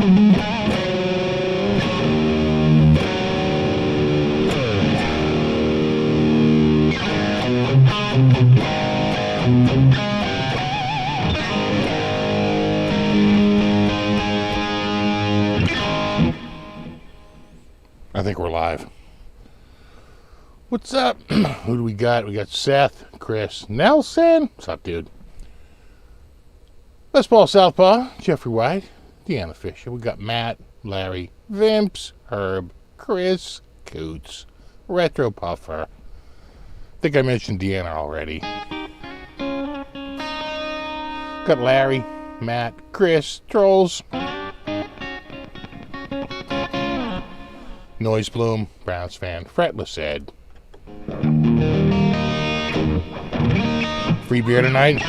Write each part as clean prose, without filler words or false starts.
I think we're live. What's up? Who do we got? We got Seth, Chris, Nelson. What's up, dude? West Ball Southpaw, Jeffrey White, Deanna Fisher. We got Matt, Larry, Vimps, Herb, Chris, Coots, Retro Puffer. I think I mentioned Deanna already. Got Larry, Matt, Chris, Trolls, Noise Bloom, Browns fan, Fretless Ed. Free beer tonight.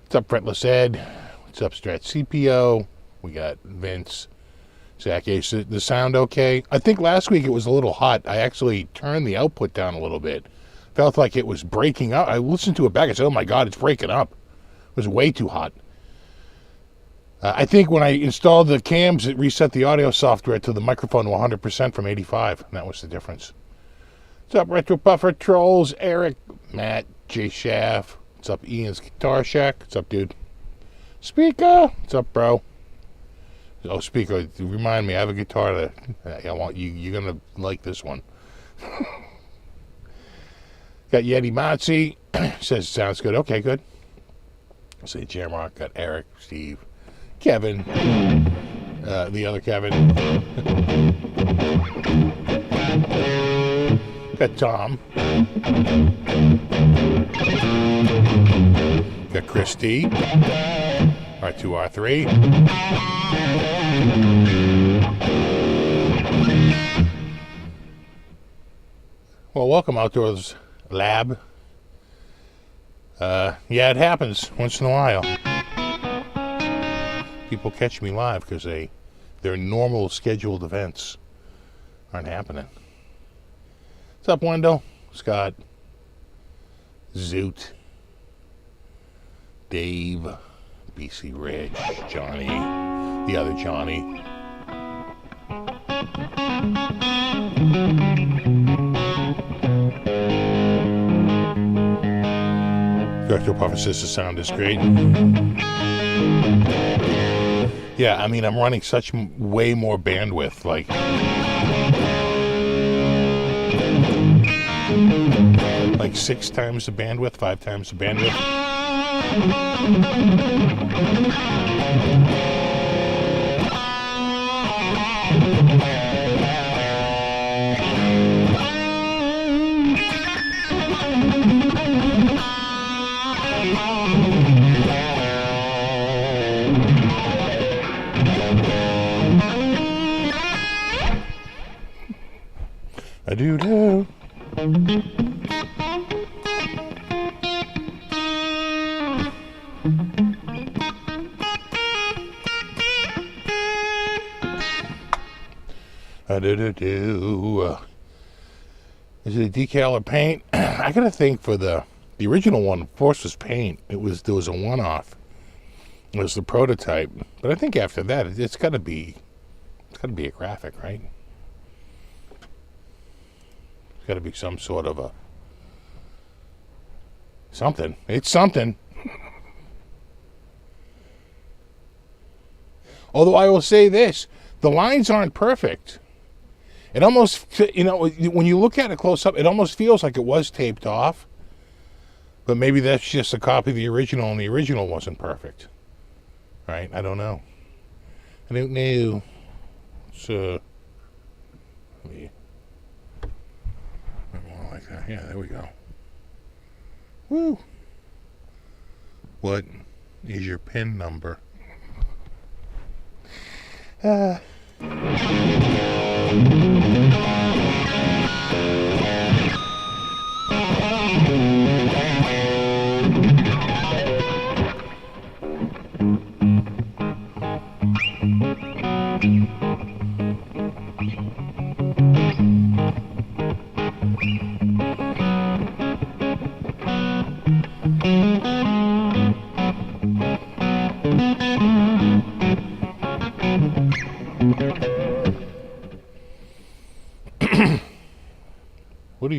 What's up, Fretless Ed? What's up, Strat CPO? We got Vince, Zach Ace. The sound okay? I think last week it was a little hot. I actually turned the output down a little bit. Felt like it was breaking up. I listened to it back. I said, oh my God, it's breaking up. It was way too hot. I think when I installed the cams, it reset the audio software to the microphone to 100% from 85. And that was the difference. What's up, Retro Puffer, Trolls, Eric, Matt, Jay Schaff. What's up, Ian's Guitar Shack? What's up, dude? Speaker. What's up, bro? Oh, Speaker, remind me, I have a guitar that I want you. You're going to like this one. Got Yeti Matzi. Says sounds good. Okay, good. I say Jamrock. Got Eric, Steve, Kevin, the other Kevin. Got Tom. Got Christy. R2, R3. Well, welcome Outdoors Lab. Yeah, it happens once in a while. People catch me live because their normal scheduled events aren't happening. What's up, Wendell? Scott, Zoot, Dave, BC Rich, Johnny, the other Johnny. Director Puffer says the sound is great. Yeah, I mean, I'm running such way more bandwidth, like 6 times the bandwidth, 5 times the bandwidth. I do. Is it a decal or paint? I gotta think for the original one, of course, was paint. There was a one-off. It was the prototype. But I think after that, it's gotta be a graphic, right? It's gotta be some sort of a something. It's something. Although I will say this, the lines aren't perfect. It almost, when you look at it close up, it almost feels like it was taped off. But maybe that's just a copy of the original, and the original wasn't perfect. Right? I don't know. I don't know. So, more like that. Yeah, there we go. Woo! What is your PIN number?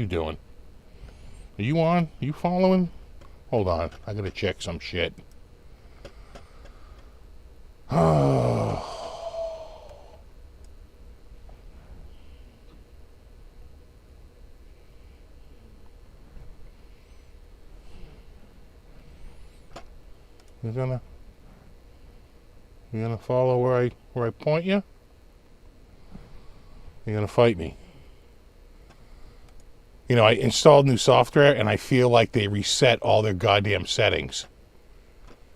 you doing? Are you on? Are you following? Hold on. I gotta check some shit. Oh. You gonna follow where I point you? You're gonna fight me. You know, I installed new software and I feel like they reset all their goddamn settings,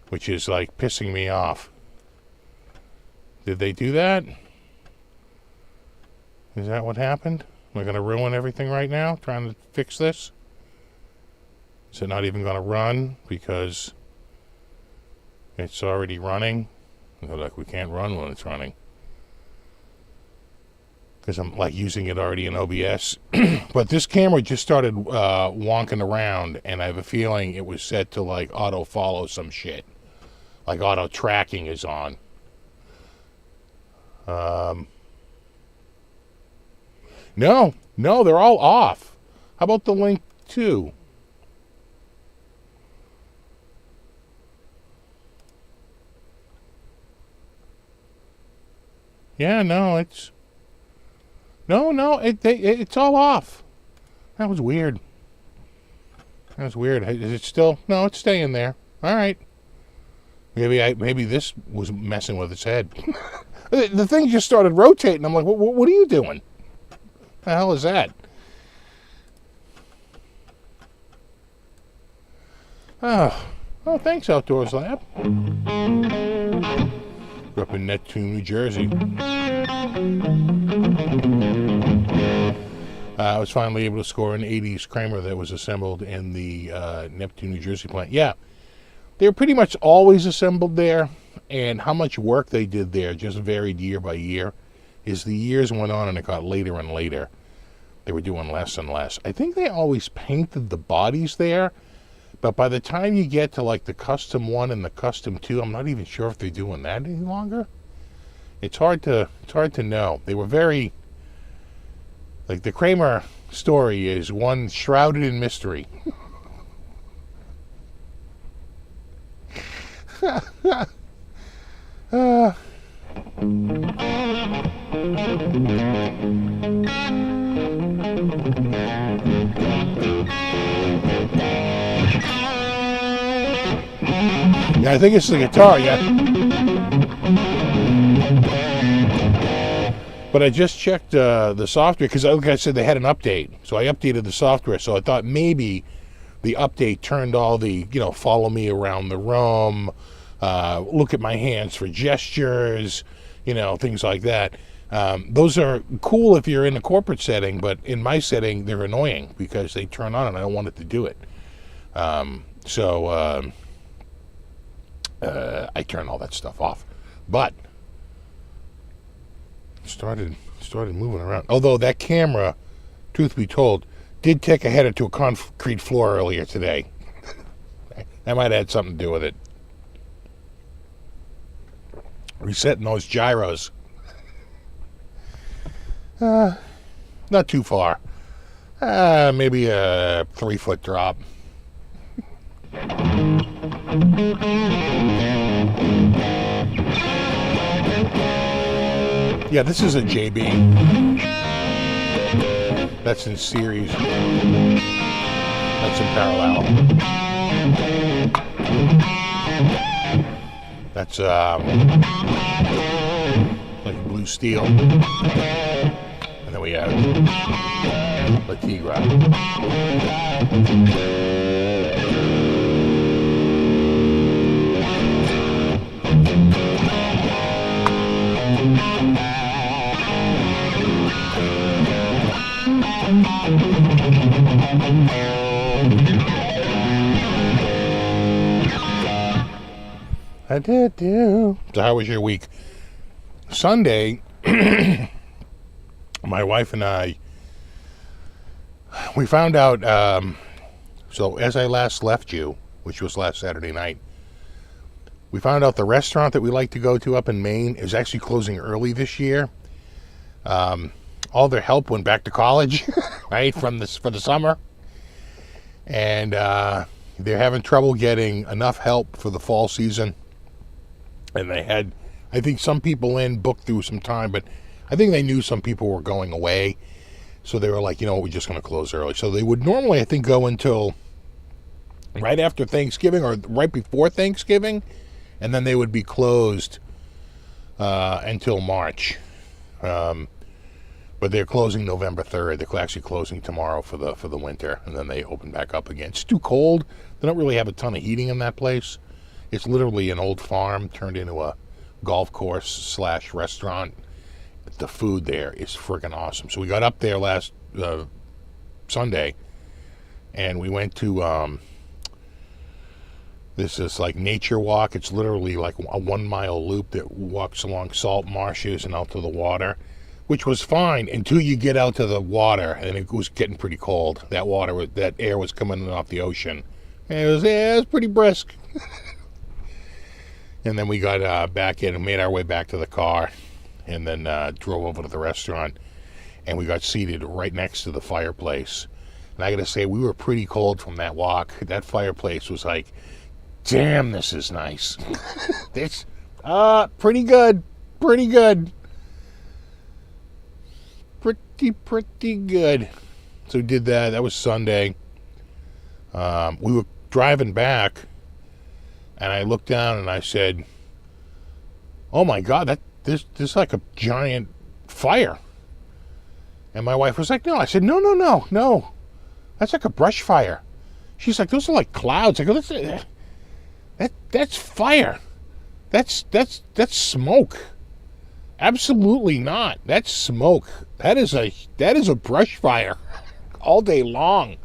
which is like pissing me off. Did they do that? Is that what happened? Am I gonna ruin everything right now trying to fix this? Is it not even gonna run because it's already running? They're like, we can't run when it's running. Because I'm like using it already in OBS. But this camera just started wonking around, and I have a feeling it was set to like auto follow some shit. Like auto tracking is on. No, they're all off. How about the Link 2? Yeah, no, it's... No, it's all off. That was weird. Is it still... No, it's staying there. All right. Maybe this was messing with its head. The thing just started rotating. I'm like, what are you doing? The hell is that? Oh, thanks, Outdoors Lab. Grew up in Neptune, New Jersey. I was finally able to score an 80s Kramer that was assembled in the Neptune, New Jersey plant. Yeah, they were pretty much always assembled there, and how much work they did there just varied year by year. As the years went on and it got later and later, they were doing less and less. I think they always painted the bodies there, but by the time you get to like the Custom 1 and the Custom 2, I'm not even sure if they're doing that any longer. It's hard to know. They were very... Like, the Kramer story is one shrouded in mystery. Yeah, I think it's the guitar, yeah. But I just checked the software because, like I said, they had an update. So I updated the software. So I thought maybe the update turned all the, follow me around the room, look at my hands for gestures, things like that. Those are cool if you're in a corporate setting, but in my setting, they're annoying because they turn on and I don't want it to do it. I turn all that stuff off. But started moving around. Although that camera, truth be told, did take a header to a concrete floor earlier today. That might have had something to do with it. Resetting those gyros. Not too far. Maybe a 3-foot drop. Yeah, this is a JB. That's in series. That's in parallel. That's like blue steel. And then we have La Tigra. I did do. So how was your week? Sunday, my wife and I, we found out, so as I last left you, which was last Saturday night, we found out the restaurant that we like to go to up in Maine is actually closing early this year. All their help went back to college, right, for the summer. And they're having trouble getting enough help for the fall season. And they had, I think, some people booked through some time, but I think they knew some people were going away. So they were like, you know what, we're just going to close early. So they would normally, I think, go until right after Thanksgiving or right before Thanksgiving. And then they would be closed until March. But they're closing November 3rd. They're actually closing tomorrow for the winter. And then they open back up again. It's too cold. They don't really have a ton of heating in that place. It's literally an old farm turned into a golf course / restaurant. The food there is freaking awesome. So we got up there last Sunday, and we went to this is like nature walk. It's literally like a 1 mile loop that walks along salt marshes and out to the water, which was fine until you get out to the water, and it was getting pretty cold. That air was coming in off the ocean, and it was pretty brisk. And then we got back in and made our way back to the car, and then drove over to the restaurant, and we got seated right next to the fireplace. And I gotta say, we were pretty cold from that walk. That fireplace was like, damn, this is nice. This, pretty good. Pretty good. Pretty good. So we did that. That was Sunday. We were driving back, and I looked down and I said, oh my God, there's like a giant fire. And my wife was like, no. I said, no. That's like a brush fire. She's like, those are like clouds. I go, that's fire. That's smoke. Absolutely not. That's smoke. That is a brush fire all day long.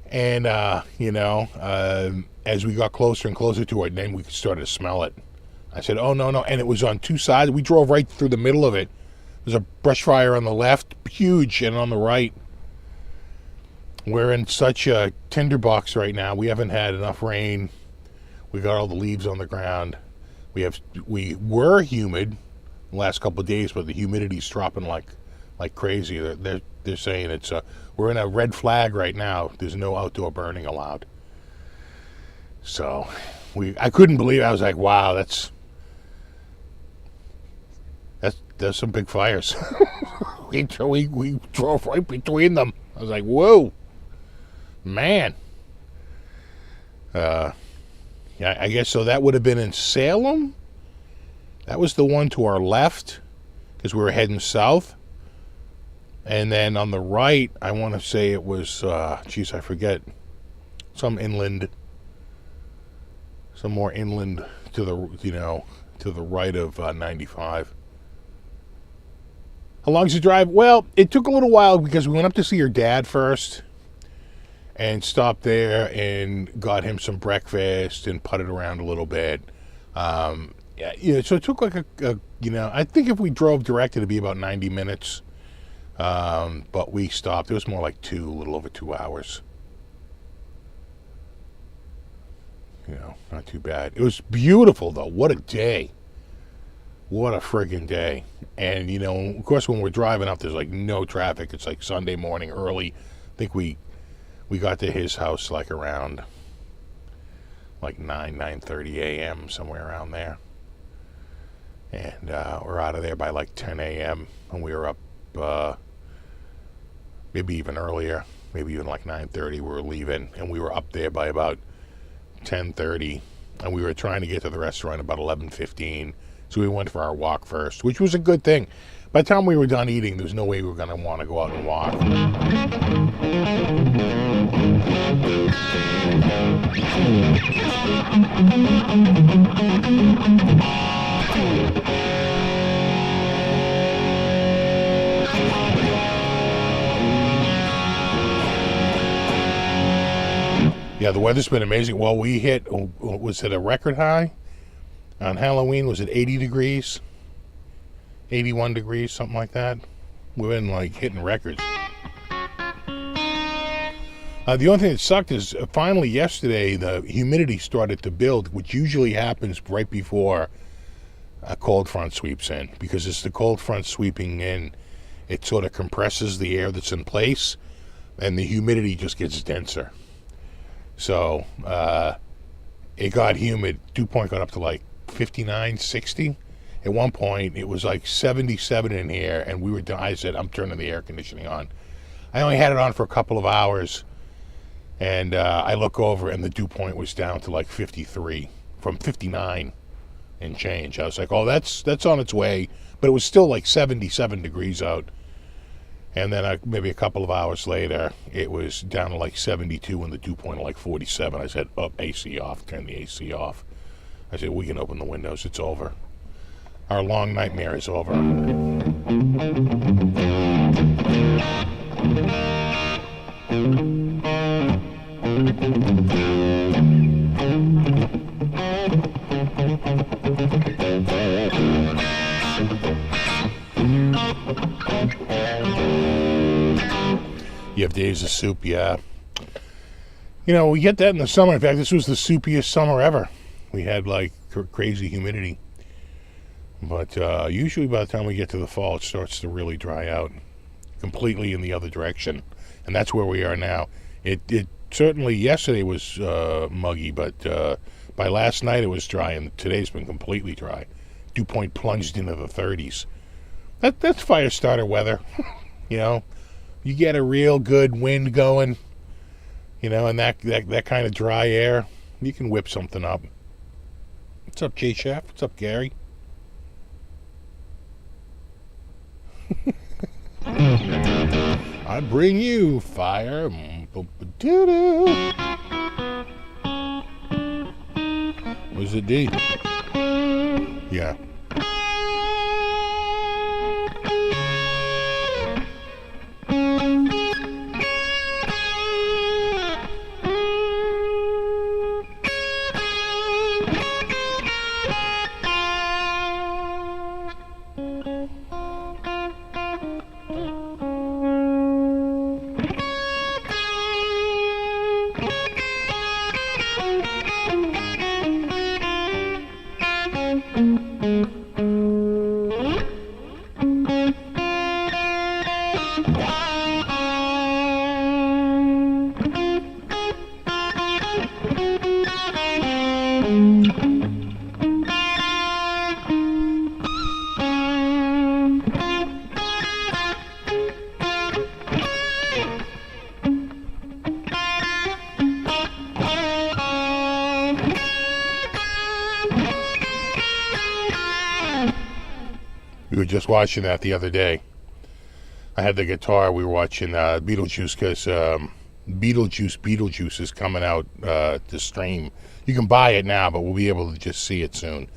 And as we got closer and closer to it, then we started to smell it. I said, oh, no. And it was on two sides. We drove right through the middle of it. There's a brush fire on the left, huge, and on the right. We're in such a tinderbox right now. We haven't had enough rain. We got all the leaves on the ground. We were humid the last couple of days, but the humidity's dropping like crazy. They're saying we're in a red flag right now. There's no outdoor burning allowed. So I couldn't believe it. I was like, wow, that's some big fires. we drove right between them. I was like, whoa, man. Yeah, I guess so. That would have been in Salem. That was the one to our left, because we were heading south. And then on the right, I want to say it was, I forget, some more inland to the right of 95. How long's the drive? Well, it took a little while because we went up to see your dad first and stopped there and got him some breakfast and putted around a little bit. So it took like I think if we drove direct, it'd be about 90 minutes. But we stopped. It was more like a little over 2 hours. Not too bad. It was beautiful, though. What a day. What a friggin' day. And, of course, when we're driving up, there's like no traffic. It's like Sunday morning early. I think we got to his house like around like 9:30 a.m., somewhere around there. And we're out of there by like 10 a.m. And we were up maybe even earlier, maybe even like 9:30 we were leaving. And we were up there by about 10:30. And we were trying to get to the restaurant about 11:15. So we went for our walk first, which was a good thing. By the time we were done eating, there was no way we were going to want to go out and walk. Yeah, the weather's been amazing. Well, we hit, was it a record high? On Halloween, was it 80 degrees? 81 degrees, something like that. We've been like hitting records. The only thing that sucked is finally yesterday the humidity started to build, which usually happens right before a cold front sweeps in, because it's the cold front sweeping in it sort of compresses the air that's in place, and the humidity just gets denser. So it got humid. Dew point got up to like 59, 60. At one point, it was like 77 in here, and I said, I'm turning the air conditioning on. I only had it on for a couple of hours, and I look over, and the dew point was down to like 53 from 59 and change. I was like, oh, that's on its way, but it was still like 77 degrees out. And then maybe a couple of hours later, it was down to like 72 and the dew point of like 47. I said, oh, AC off, turn the AC off. I said, we can open the windows, it's over. Our long nightmare is over. You have days of soup, yeah. You know, we get that in the summer. In fact, this was the soupiest summer ever. We had like crazy humidity. But usually by the time we get to the fall, it starts to really dry out completely in the other direction. And that's where we are now. It certainly, yesterday was muggy, but by last night it was dry, and today's been completely dry. Dew point plunged into the 30s. That's fire starter weather. You know, you get a real good wind going, you know, and that kind of dry air, you can whip something up. What's up, J Chef? What's up, Gary? I bring you fire. Was it D? Yeah. We were just watching that the other day. I had the guitar. We were watching Beetlejuice because Beetlejuice is coming out to stream. You can buy it now, but we'll be able to just see it soon.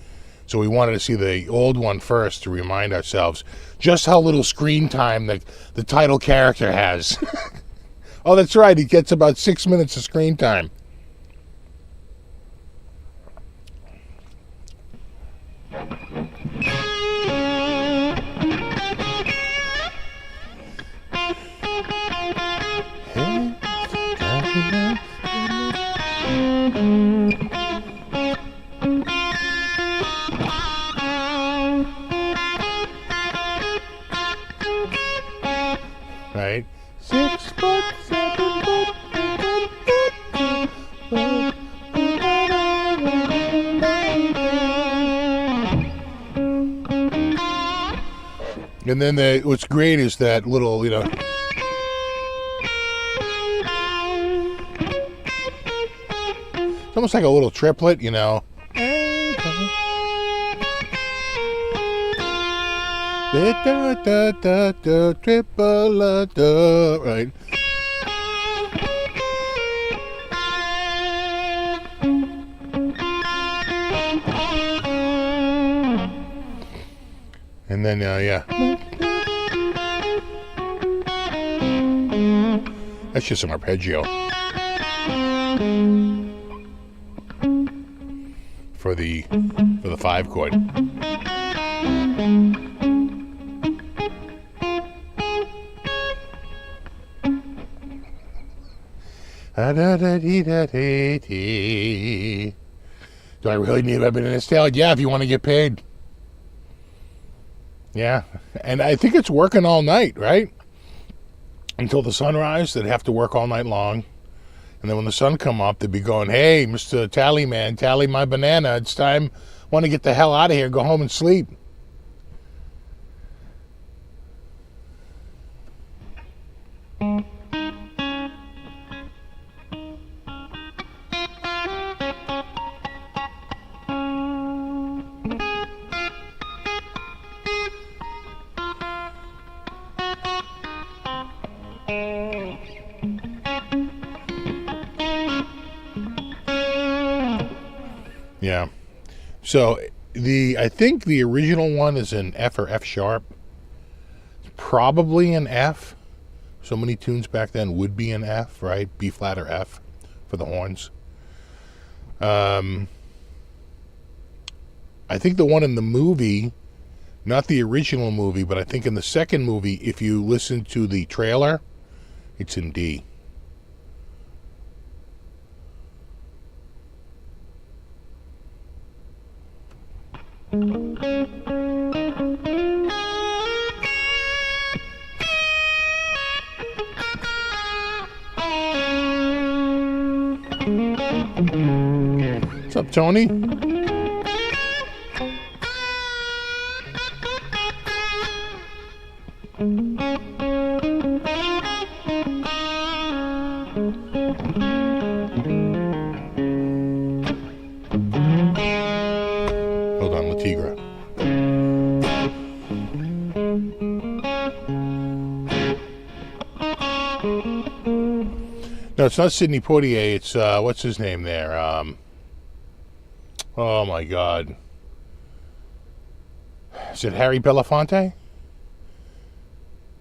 So we wanted to see the old one first to remind ourselves just how little screen time the title character has. Oh, that's right. He gets about 6 minutes of screen time. Right? 6 foot, 7 foot. And then what's great is that little, you know. It's almost like a little triplet, you know. Triple, right? And then, yeah. That's just some arpeggio. For the 5 chord. Do I really need a bit of nostalgia? Yeah, if you want to get paid. Yeah, and I think it's working all night, right? Until the sunrise, they'd have to work all night long. And then when the sun come up, they'd be going, hey, Mr. Tally Man, tally my banana. It's time. Want to get the hell out of here. Go home and sleep. Yeah. So I think the original one is an F or F sharp. Probably an F. So many tunes back then would be an F, right? B flat or F for the horns. I think the one in the movie, not the original movie, but I think in the second movie, if you listen to the trailer, it's in D. What's up, Tony? Hold on, Latigra. No, it's not Sidney Poitier. It's, what's his name there? Oh, my God. Is it Harry Belafonte?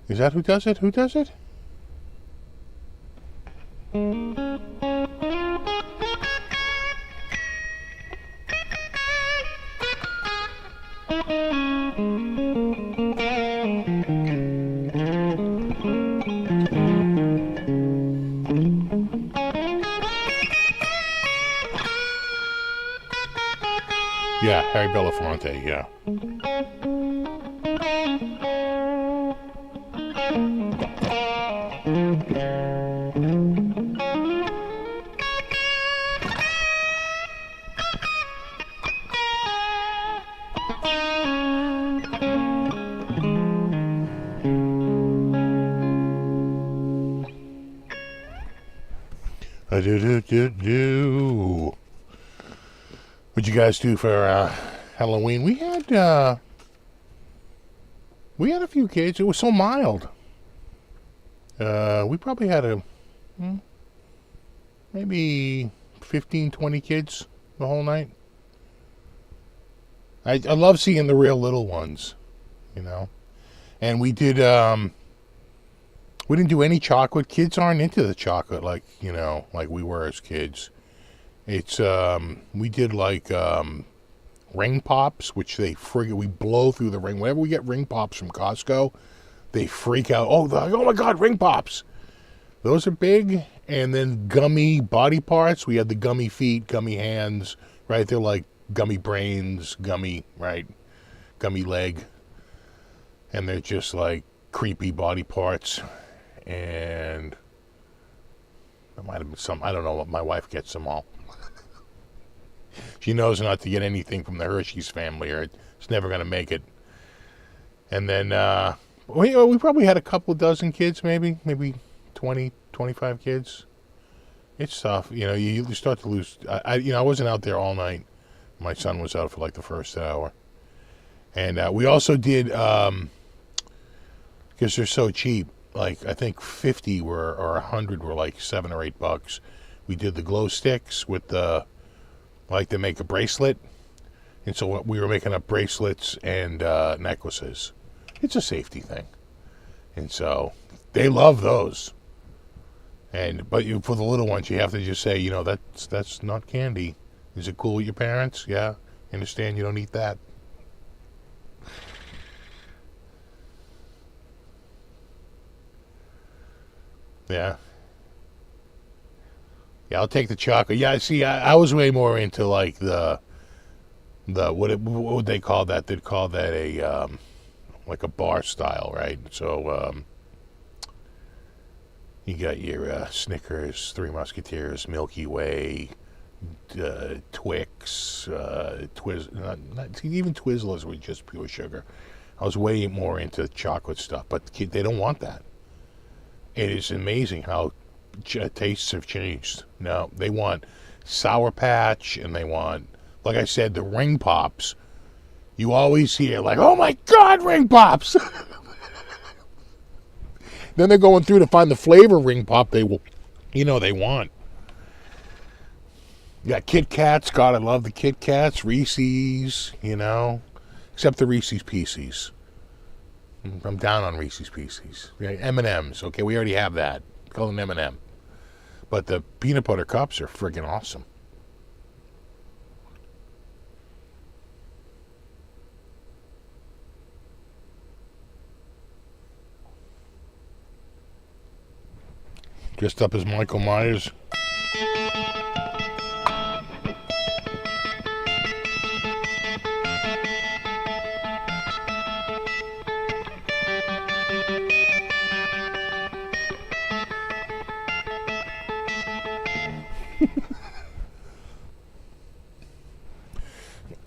Is that who does it? Who does it? Yeah, Harry Belafonte, yeah. What'd you guys do for Halloween? We had a few kids. It was so mild. We probably had maybe 15, 20 kids the whole night. I love seeing the real little ones, you know. And we did. We didn't do any chocolate. Kids aren't into the chocolate like we were as kids. It's we did like ring pops, which we blow through the ring. Whenever we get ring pops from Costco, they freak out. Oh my God, ring pops! Those are big. And then gummy body parts. We had the gummy feet, gummy hands. Right, they're like gummy brains, gummy leg, and they're just like creepy body parts. And there might have been some. I don't know what my wife gets them all. She knows not to get anything from the Hershey's family, or it's never going to make it. And then we probably had a couple dozen kids, maybe 20, 25 kids. It's tough, you start to lose. I wasn't out there all night. My son was out for like the first hour. And we also did, because they're so cheap, like I think 50 or 100 were like $7 or $8. We did the glow sticks with to make a bracelet. And so we were making up bracelets and necklaces. It's a safety thing. And so they love those. But for the little ones, you have to just say, that's not candy. Is it cool with your parents? Yeah. Understand you don't eat that. Yeah. Yeah, I'll take the chocolate. Yeah, see, I was way more into like the what would they call that? They'd call that a like a bar style, right? So you got your Snickers, Three Musketeers, Milky Way, Twix, even Twizzlers with just pure sugar. I was way more into chocolate stuff, but they don't want that. It is amazing how tastes have changed. Now they want Sour Patch, and they want, like I said, the Ring Pops. You always hear like, "Oh my God, Ring Pops!" Then they're going through to find the flavor Ring Pop they will, they want. You got Kit Kats. God, I love the Kit Kats. Reese's, except the Reese's Pieces. I'm down on Reese's Pieces. M&M's. Okay, we already have that. Call them M&M. But the peanut butter cups are friggin' awesome. Dressed up as Michael Myers.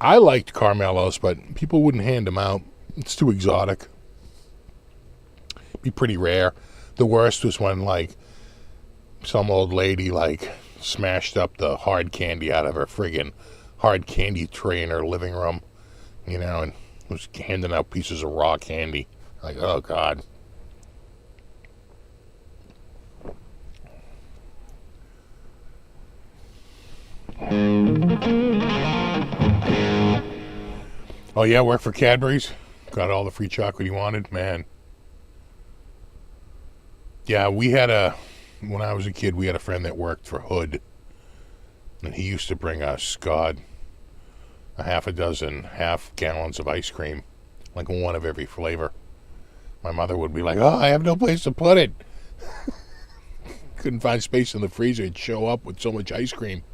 I liked Carmelos, but people wouldn't hand them out. It's too exotic. Be pretty rare. The worst was when, like, some old lady, like, smashed up the hard candy out of her friggin' hard candy tray in her living room, and was handing out pieces of raw candy. Like, oh, God. Oh, yeah, work for Cadbury's? Got all the free chocolate you wanted? Man. Yeah, when I was a kid, we had a friend that worked for Hood. And he used to bring us, God, a half gallons of ice cream. Like one of every flavor. My mother would be like, "Oh, I have no place to put it." Couldn't find space in the freezer. It'd show up with so much ice cream.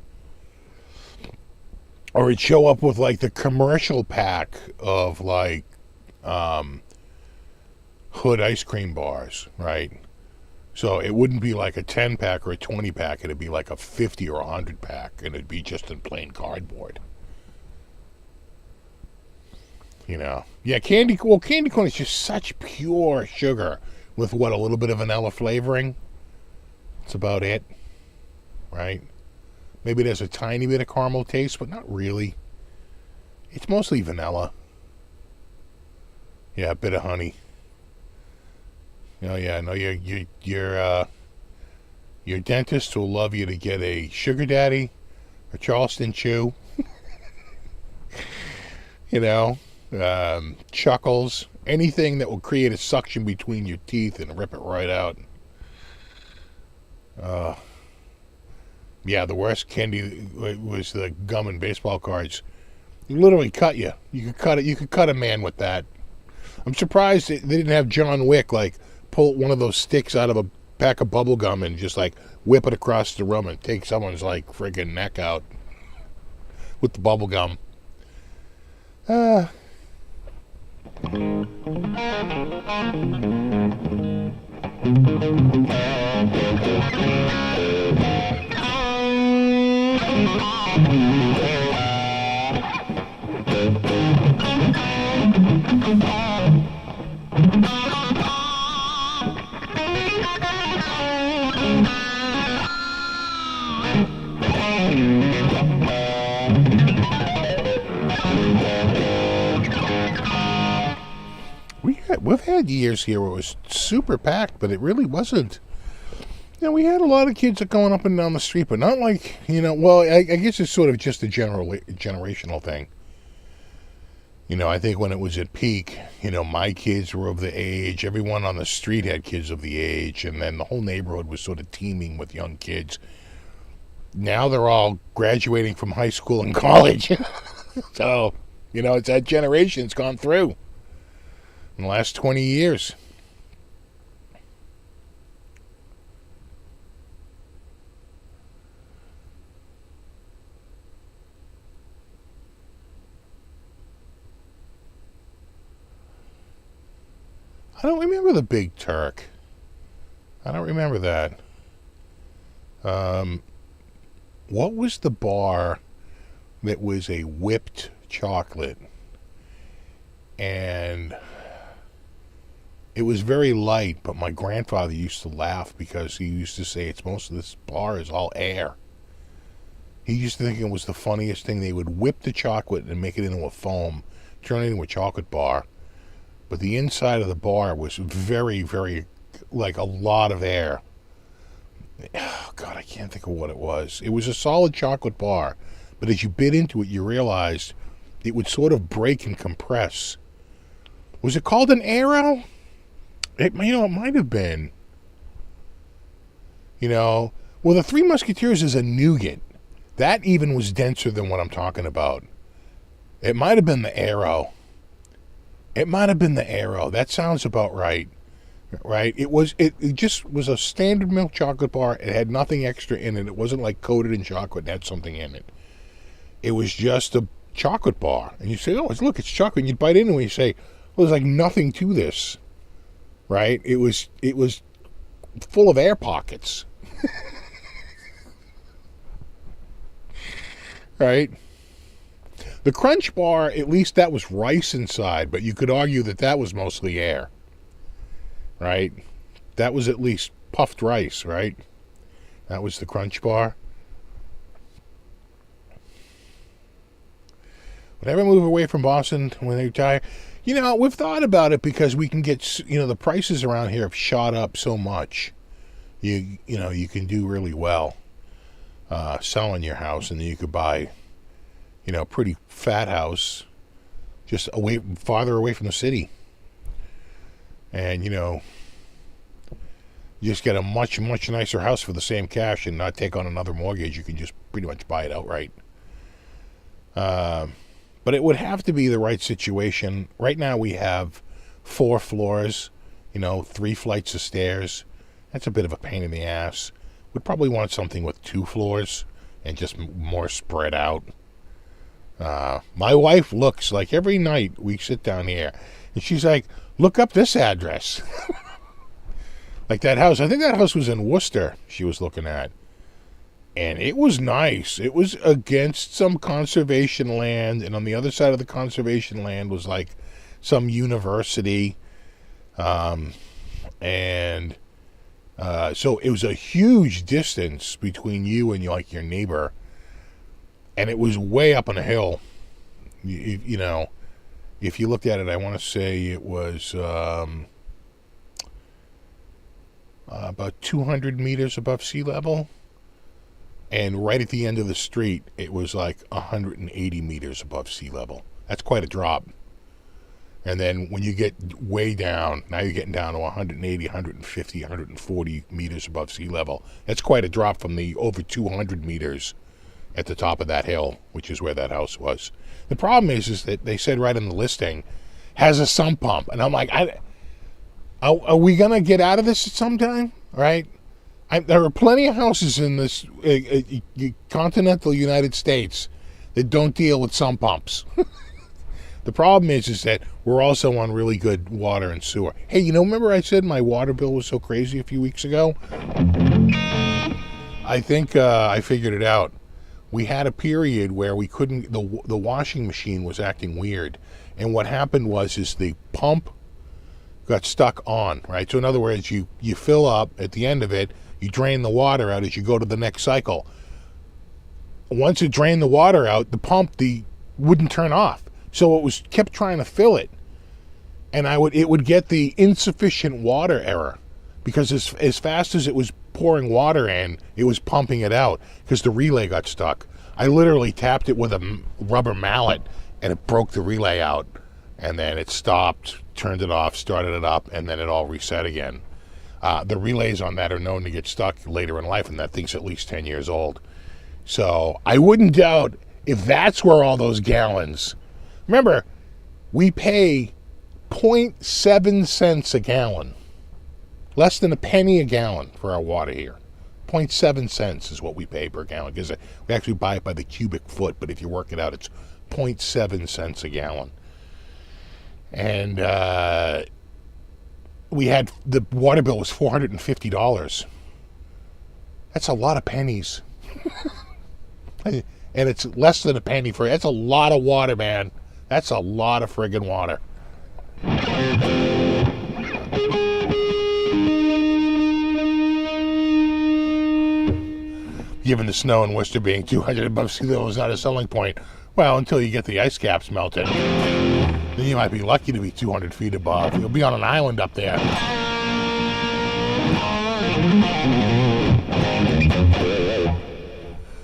Or it'd show up with, like, the commercial pack of, like, Hood ice cream bars, right? So it wouldn't be like a 10-pack or a 20-pack. It'd be like a 50 or 100-pack, and it'd be just in plain cardboard. Yeah, candy corn is just such pure sugar with, a little bit of vanilla flavoring. That's about it, right? Maybe there's a tiny bit of caramel taste, but not really. It's mostly vanilla. Yeah, a bit of honey. Oh yeah, no, your dentist will love you to get a Sugar Daddy, a Charleston Chew. Chuckles, anything that will create a suction between your teeth and rip it right out. Yeah, the worst candy was the gum and baseball cards. It literally cut you. You could cut a man with that. I'm surprised they didn't have John Wick, like, pull one of those sticks out of a pack of bubble gum and just, like, whip it across the room and take someone's, like, friggin' neck out with the bubble gum. We've had years here where it was super packed, but it really wasn't. We had a lot of kids that going up and down the street, but not like, well, I guess it's sort of just a generational thing. I think when it was at peak, my kids were of the age, everyone on the street had kids of the age, and then the whole neighborhood was sort of teeming with young kids. Now they're all graduating from high school and college. So, it's that generation's gone through in the last 20 years. I don't remember the Big Turk. I don't remember that. What was the bar that was a whipped chocolate? And it was very light, but my grandfather used to laugh because he used to say it's most of this bar is all air. He used to think it was the funniest thing. They would whip the chocolate and make it into a foam, turn it into a chocolate bar. But the inside of the bar was very, very, like a lot of air. Oh, God, I can't think of what it was. It was a solid chocolate bar. But as you bit into it, you realized it would sort of break and compress. Was it called an Aero? It might have been. Well, the Three Musketeers is a nougat. That even was denser than what I'm talking about. It might have been the Aero. That sounds about right. Right? It just was a standard milk chocolate bar. It had nothing extra in it. It wasn't like coated in chocolate and had something in it. It was just a chocolate bar. And you say, oh, look, it's chocolate. And you bite into it and you say, well, there's like nothing to this. Right? It was full of air pockets. Right? The Crunch Bar, at least that was rice inside, but you could argue that was mostly air. Right? That was at least puffed rice, right? That was the Crunch Bar. Would I ever move away from Boston when they retire? We've thought about it because we can get, the prices around here have shot up so much. You can do really well selling your house, and then you could buy, a pretty fat house just farther away from the city. And, you just get a much, much nicer house for the same cash and not take on another mortgage. You can just pretty much buy it outright. But it would have to be the right situation. Right now we have 4 floors, 3 flights of stairs. That's a bit of a pain in the ass. We'd probably want something with 2 floors and just more spread out. My wife looks like every night we sit down here and she's like, look up this address. Like that house. I think that house was in Worcester she was looking at. And it was nice. It was against some conservation land. And on the other side of the conservation land was like some university. So it was a huge distance between you and your neighbor. And it was way up on a hill. If you looked at it, I want to say it was about 200 meters above sea level. And right at the end of the street, it was like 180 meters above sea level. That's quite a drop. And then when you get way down, now you're getting down to 180, 150, 140 meters above sea level. That's quite a drop from the over 200 meters at the top of that hill, which is where that house was. The problem is that they said right in the listing, has a sump pump. And I'm like, are we going to get out of this at some time? Right? There are plenty of houses in this continental United States that don't deal with sump pumps. The problem is that we're also on really good water and sewer. Hey, remember I said my water bill was so crazy a few weeks ago? I think I figured it out. We had a period where we couldn't, the washing machine was acting weird. And what happened was the pump got stuck on, right? So in other words, you fill up at the end of it, you drain the water out as you go to the next cycle. Once it drained the water out, the pump wouldn't turn off. So it kept trying to fill it. And it would get the insufficient water error because as fast as it was pouring water in, it was pumping it out because the relay got stuck. I literally tapped it with a rubber mallet and it broke the relay out. And then it stopped, turned it off, started it up, and then it all reset again. The relays on that are known to get stuck later in life, and that thing's at least 10 years old. So I wouldn't doubt if that's where all those gallons... Remember, we pay 0.7 cents a gallon. Less than a penny a gallon for our water here. 0.7 cents is what we pay per gallon. Because we actually buy it by the cubic foot, but if you work it out, it's 0.7 cents a gallon. And we had, the water bill was $450. That's a lot of pennies. And it's less than a penny for it. That's a lot of water, man. That's a lot of friggin' water. Given the snow in Worcester being 200 above sea level is not a selling point. Well, until you get the ice caps melted. Then you might be lucky to be 200 feet above. You'll be on an island up there.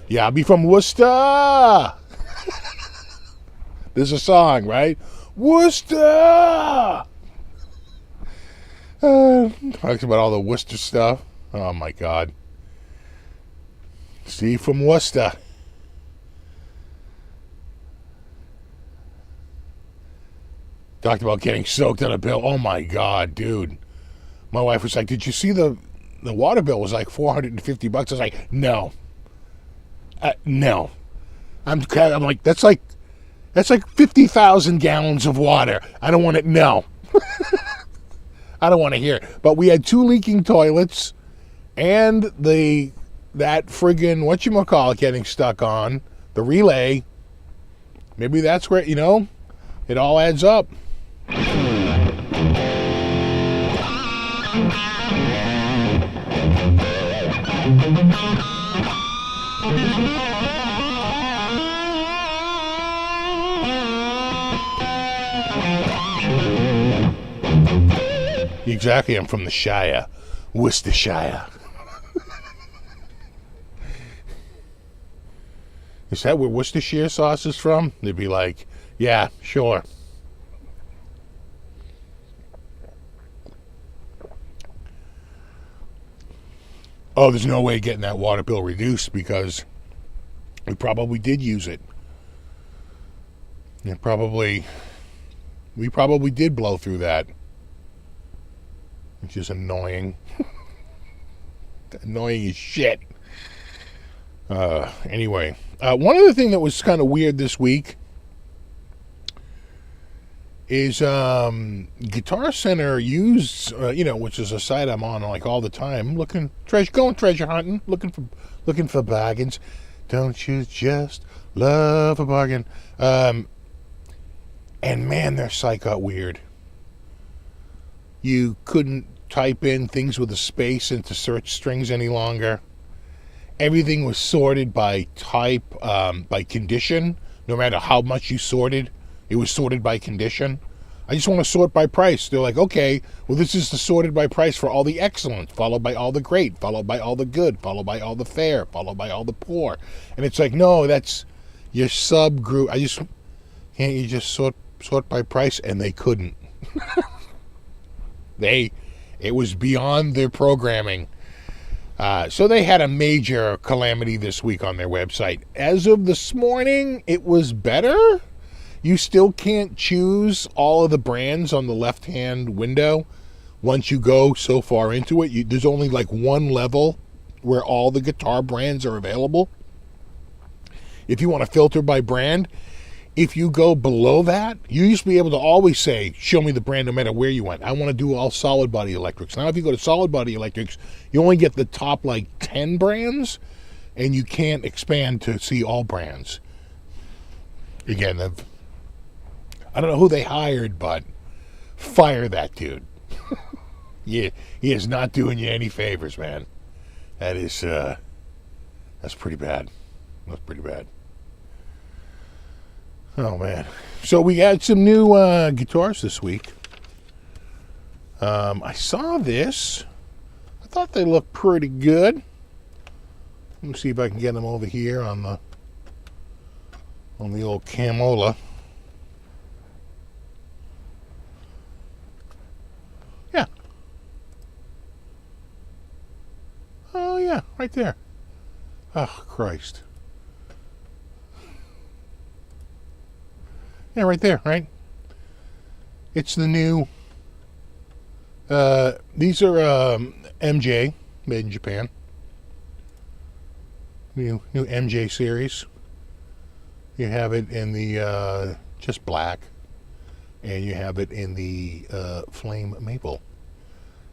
Yeah, I'll be from Worcester. There's a song, right? Worcester! Talks about all the Worcester stuff. Oh, my God. Steve from Worcester. Talked about getting soaked on a bill. Oh, my God, dude. My wife was like, did you see the water bill was like $450? I was like, no. No. I'm like, that's like 50,000 gallons of water. I don't want it. No. I don't want to hear it. But we had 2 leaking toilets and that friggin' whatchamacallit getting stuck on the relay. Maybe that's where, it all adds up. Exactly, I'm from the Shire, Worcestershire. Is that where Worcestershire sauce is from? They'd be like, yeah, sure. Oh, there's no way getting that water bill reduced because we probably did use it. We probably did blow through that. Which is annoying. Annoying as shit. Anyway, one other thing that was kind of weird this week is Guitar Center used, which is a site I'm on like all the time, going treasure hunting, looking for bargains. Don't you just love a bargain? And man, their site got weird. You couldn't type in things with a space into search strings any longer. Everything was sorted by type, by condition. No matter how much you sorted, it was sorted by condition. I just want to sort by price. They're like, okay, well, this is the sorted by price for all the excellent, followed by all the great, followed by all the good, followed by all the fair, followed by all the poor. And it's like, no, that's your subgroup. Can't you just sort by price? And they couldn't. It was beyond their programming. So they had a major calamity this week on their website. As of this morning, it was better. You still can't choose all of the brands on the left-hand window once you go so far into it. There's only like one level where all the guitar brands are available. If you want to filter by brand, if you go below that, you used to be able to always say, show me the brand no matter where you went. I want to do all solid body electrics. Now, if you go to solid body electrics, you only get the top like 10 brands, and you can't expand to see all brands. Again, I don't know who they hired, but fire that dude. Yeah, he is not doing you any favors, man. That's pretty bad. That's pretty bad. Oh, man. So we had some new guitars this week. I saw this. I thought they looked pretty good. Let me see if I can get them over here on the old Camola. Yeah. Oh, yeah, right there. Oh, Christ. Yeah, right there, right? It's the new, these are MJ, made in Japan. New MJ series. You have it in the just black, and you have it in the flame maple.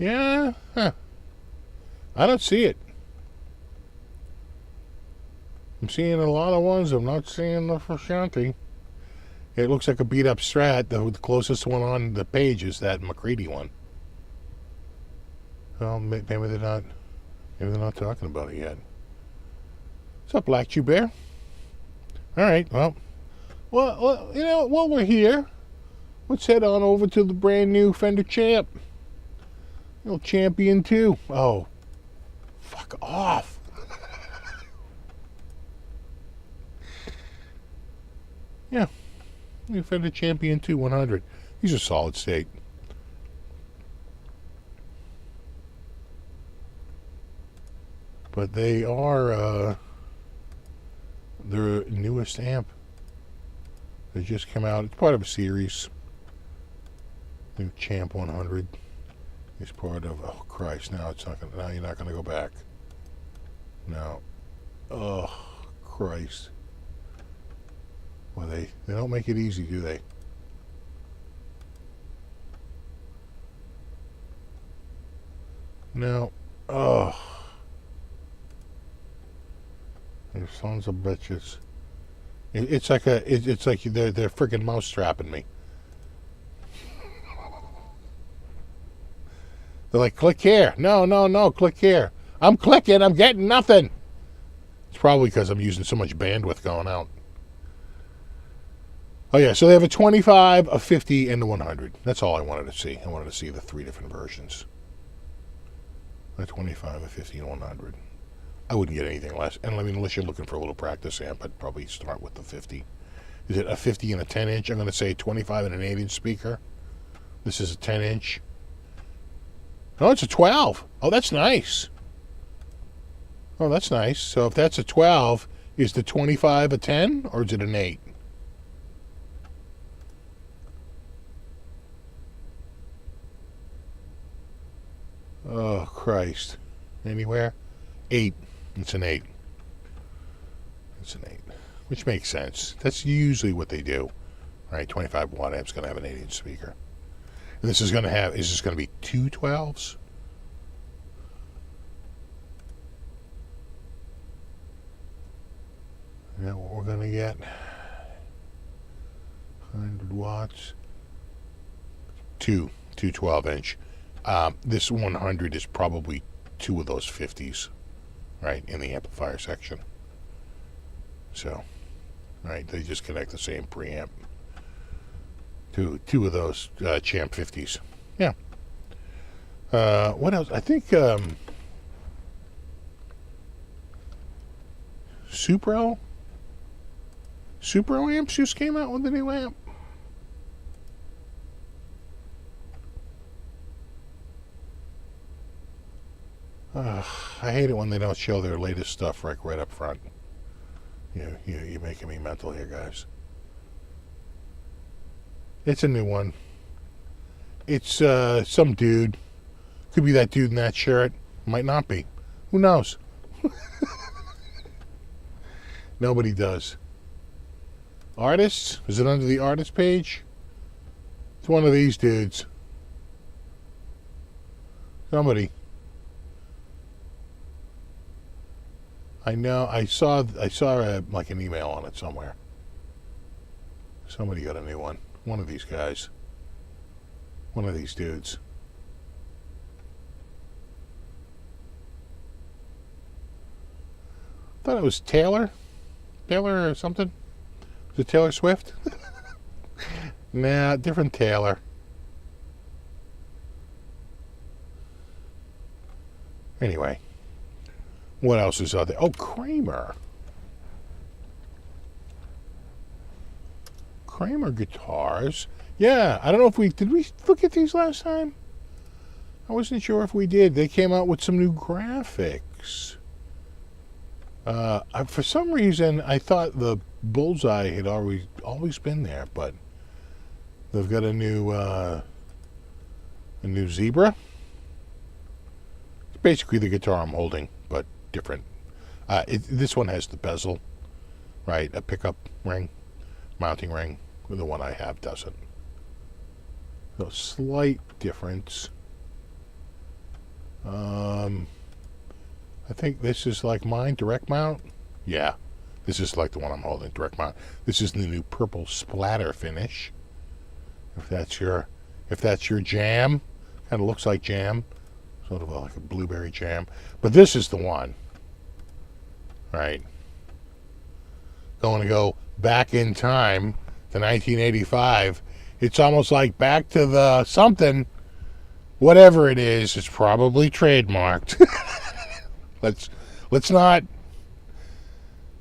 Yeah, huh. I don't see it. I'm seeing a lot of ones. I'm not seeing the Frusciante. It looks like a beat up Strat. The closest one on the page is that McCready one. Well, maybe they're not. Maybe they're not talking about it yet. What's up, Black Chew Bear? All right. Well, you know, while we're here, let's head on over to the brand new Fender Champ. Little Champion 2. Oh, fuck off. Yeah. New Fender Champion 2 100. These are solid state. But they are their newest amp. They just come out. It's part of a series. New Champ 100 is part of. Oh Christ! Now it's not gonna. Now you're not gonna go back. No. Oh Christ! Well, they don't make it easy, do they? No. Oh. They're sons of bitches. It's like it's like they're freaking mouse trapping me. They're like, click here. No, click here. I'm clicking. I'm getting nothing. It's probably because I'm using so much bandwidth going out. Oh yeah, so they have a 25, a 50, and a 100. That's all I wanted to see. I wanted to see the 3 different versions. A 25, a 50, and a 100. I wouldn't get anything less. And I mean, unless you're looking for a little practice amp, I'd probably start with the 50. Is it a 50 and a 10-inch? I'm going to say 25 and an 8-inch speaker. This is a 10-inch. Oh, it's a 12. Oh, that's nice. Oh, that's nice. So if that's a 12, is the 25 a 10 or is it an 8? Oh, Christ. Anywhere? 8. It's an 8. It's an 8. Which makes sense. That's usually what they do. Right? 25 watt amp's going to have an 8-inch speaker. And this is going to have, is this going to be 2 12s? Is that what we're going to get? 100 watts. 2 12-inch. This 100 is probably 2 of those 50s, right, in the amplifier section. So, right, they just connect the same preamp. Two of those Champ 50s. Yeah. What else? I think Supro amps just came out with a new amp. I hate it when they don't show their latest stuff right up front. You're making me mental here, guys. It's a new one. It's some dude. Could be that dude in that shirt. Might not be. Who knows? Nobody does. Artists? Is it under the artist page? It's one of these dudes. Somebody. I know. I saw like an email on it somewhere. Somebody got a new one. One of these guys. One of these dudes. Thought it was Taylor. Taylor or something. Was it Taylor Swift? Nah, different Taylor. Anyway. What else is out there? Oh, Kramer. Kramer guitars. Yeah, I don't know if did we look at these last time? I wasn't sure if we did. They came out with some new graphics. For some reason, I thought the bullseye had always been there, but they've got a new zebra. It's basically the guitar I'm holding, but different. This one has the bezel, right? A pickup ring, mounting ring. The one I have doesn't. So slight difference. I think this is like mine, direct mount. Yeah, this is like the one I'm holding, direct mount. This is the new purple splatter finish. If that's your jam, kind of looks like jam, sort of like a blueberry jam. But this is the one, right? Going to go back in time to 1985. It's almost like back to the something, whatever it is. It's probably trademarked. Let's not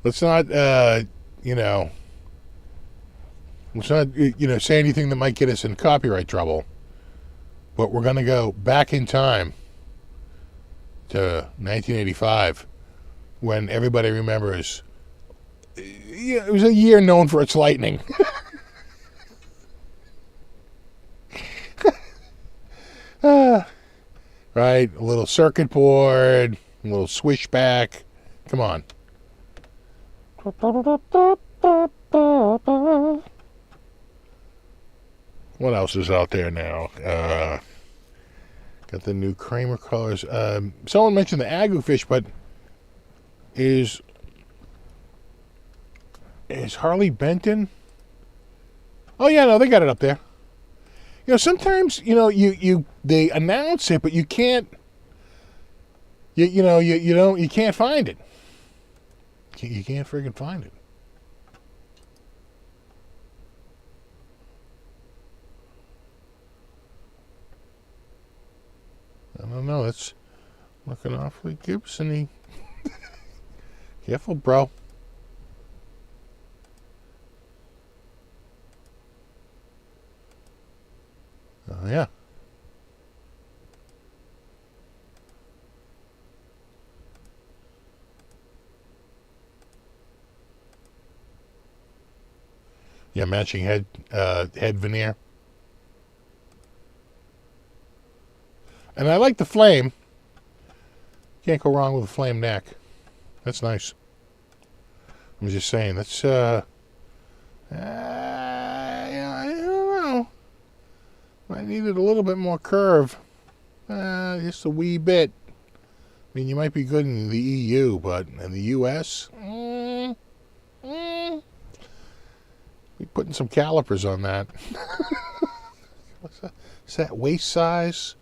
let's not say anything that might get us in copyright trouble. But we're gonna go back in time to 1985, when everybody remembers. Yeah, it was a year known for its lightning. Right, a little circuit board. A little swishback. Come on. What else is out there now? Got the new Kramer colors. Someone mentioned the Agu fish, but is Harley Benton? Oh yeah, no, they got it up there. Sometimes they announce it, but you can't. You can't find it. You can't friggin' find it. I don't know. It's looking awfully Gibson-y. Careful, bro. Oh, yeah. Yeah, matching head veneer. And I like the flame. Can't go wrong with a flame neck. That's nice. I'm just saying, that's I don't know. I needed a little bit more curve. Just a wee bit. I mean, you might be good in the EU, but in the US, be putting some calipers on that. What's that? Is that waist size?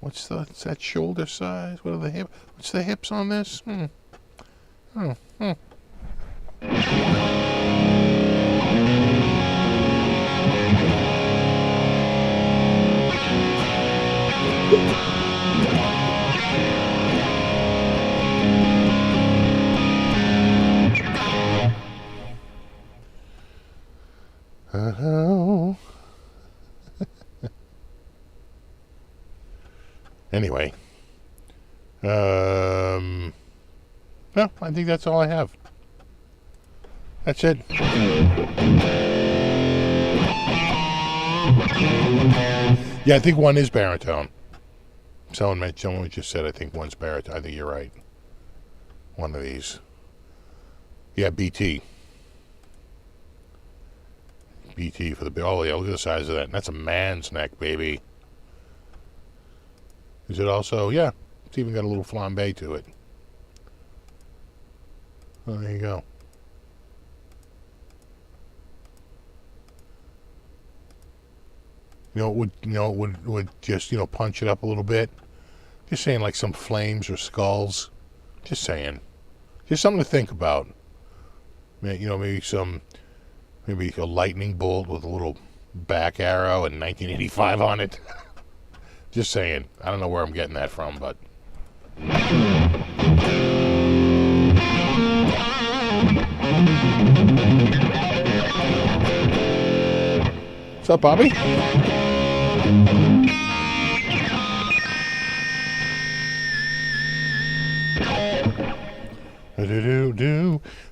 What's that shoulder size? What are the hip? What's the hips on this? Anyway, well, I think that's all I have. That's it. Yeah, I think one is baritone. Someone just said I think one's baritone. I think you're right. One of these. Yeah, BT. BT for the... Oh, yeah, look at the size of that. And that's a man's neck, baby. Is it also... Yeah, it's even got a little flambe to it. Oh, there you go. It would just, punch it up a little bit. Just saying, like some flames or skulls. Just saying. Just something to think about. Maybe a lightning bolt with a little back arrow and 1985 on it. Just saying. I don't know where I'm getting that from, but... What's up, Bobby?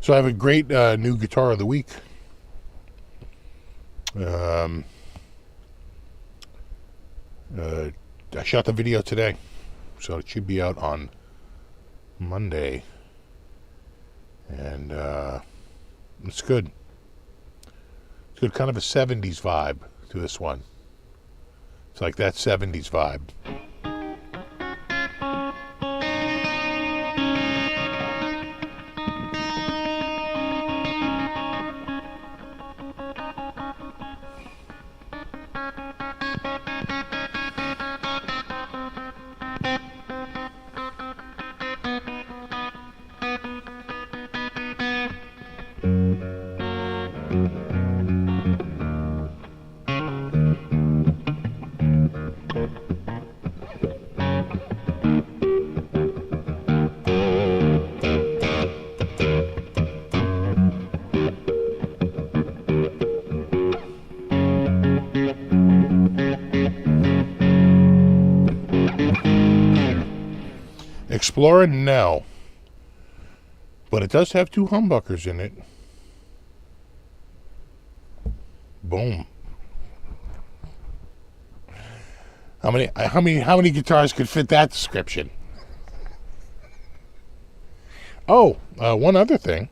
So I have a great new guitar of the week. I shot the video today, so it should be out on Monday, and it's good. It's good, kind of a 70s vibe to this one. It's like that 70s vibe. Explorer, no. But it does have 2 humbuckers in it. Boom. How many guitars could fit that description? Oh, one other thing.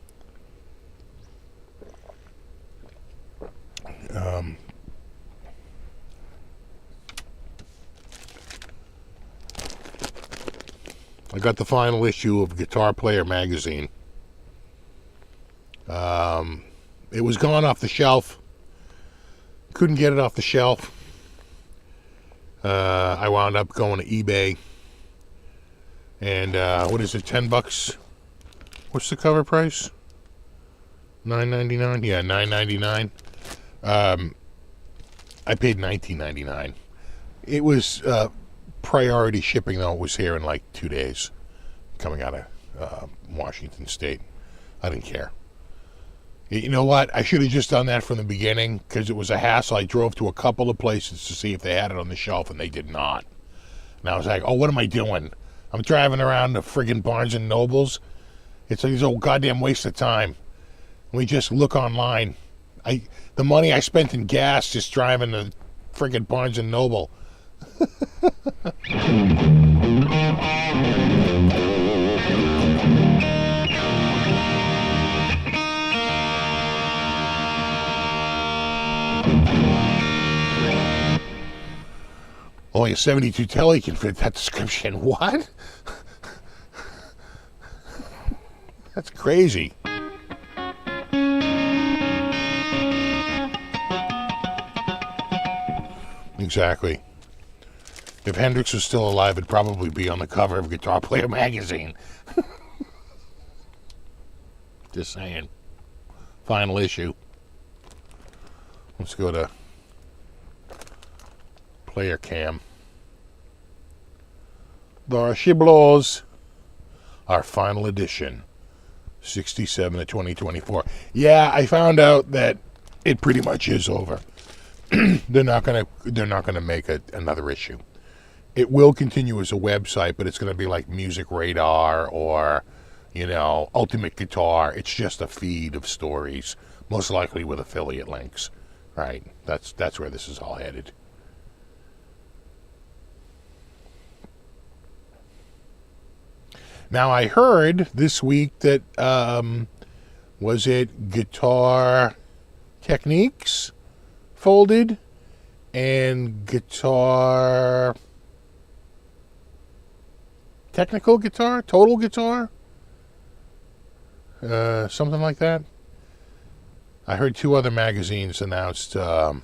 I got the final issue of Guitar Player magazine. It was gone off the shelf. Couldn't get it off the shelf. I wound up going to eBay. And what is it, $10? What's the cover price? $9.99? Yeah, $9.99. I paid $19.99. It was priority shipping, though. It was here in like 2 days, coming out of Washington State. I didn't care. You know what? I should have just done that from the beginning, because it was a hassle. I drove to a couple of places to see if they had it on the shelf, and they did not. And I was like, oh, what am I doing? I'm driving around the friggin' Barnes and Nobles. It's like this old goddamn waste of time. We just look online. The money I spent in gas just driving to friggin' Barnes and Noble. Only a 72 Telly can fit that description. What? That's crazy. Exactly. If Hendrix was still alive, it'd probably be on the cover of Guitar Player magazine. Just saying. Final issue. Let's go to Player Cam. There she blows. Our final edition. 67 of 2024. Yeah, I found out that it pretty much is over. They're not gonna make another issue. It will continue as a website, but it's gonna be like Music Radar or, Ultimate Guitar. It's just a feed of stories, most likely with affiliate links. Right? That's where this is all headed. Now, I heard this week that, was it Guitar Techniques folded and Guitar Technical Guitar, Total Guitar, something like that. I heard 2 other magazines announced they're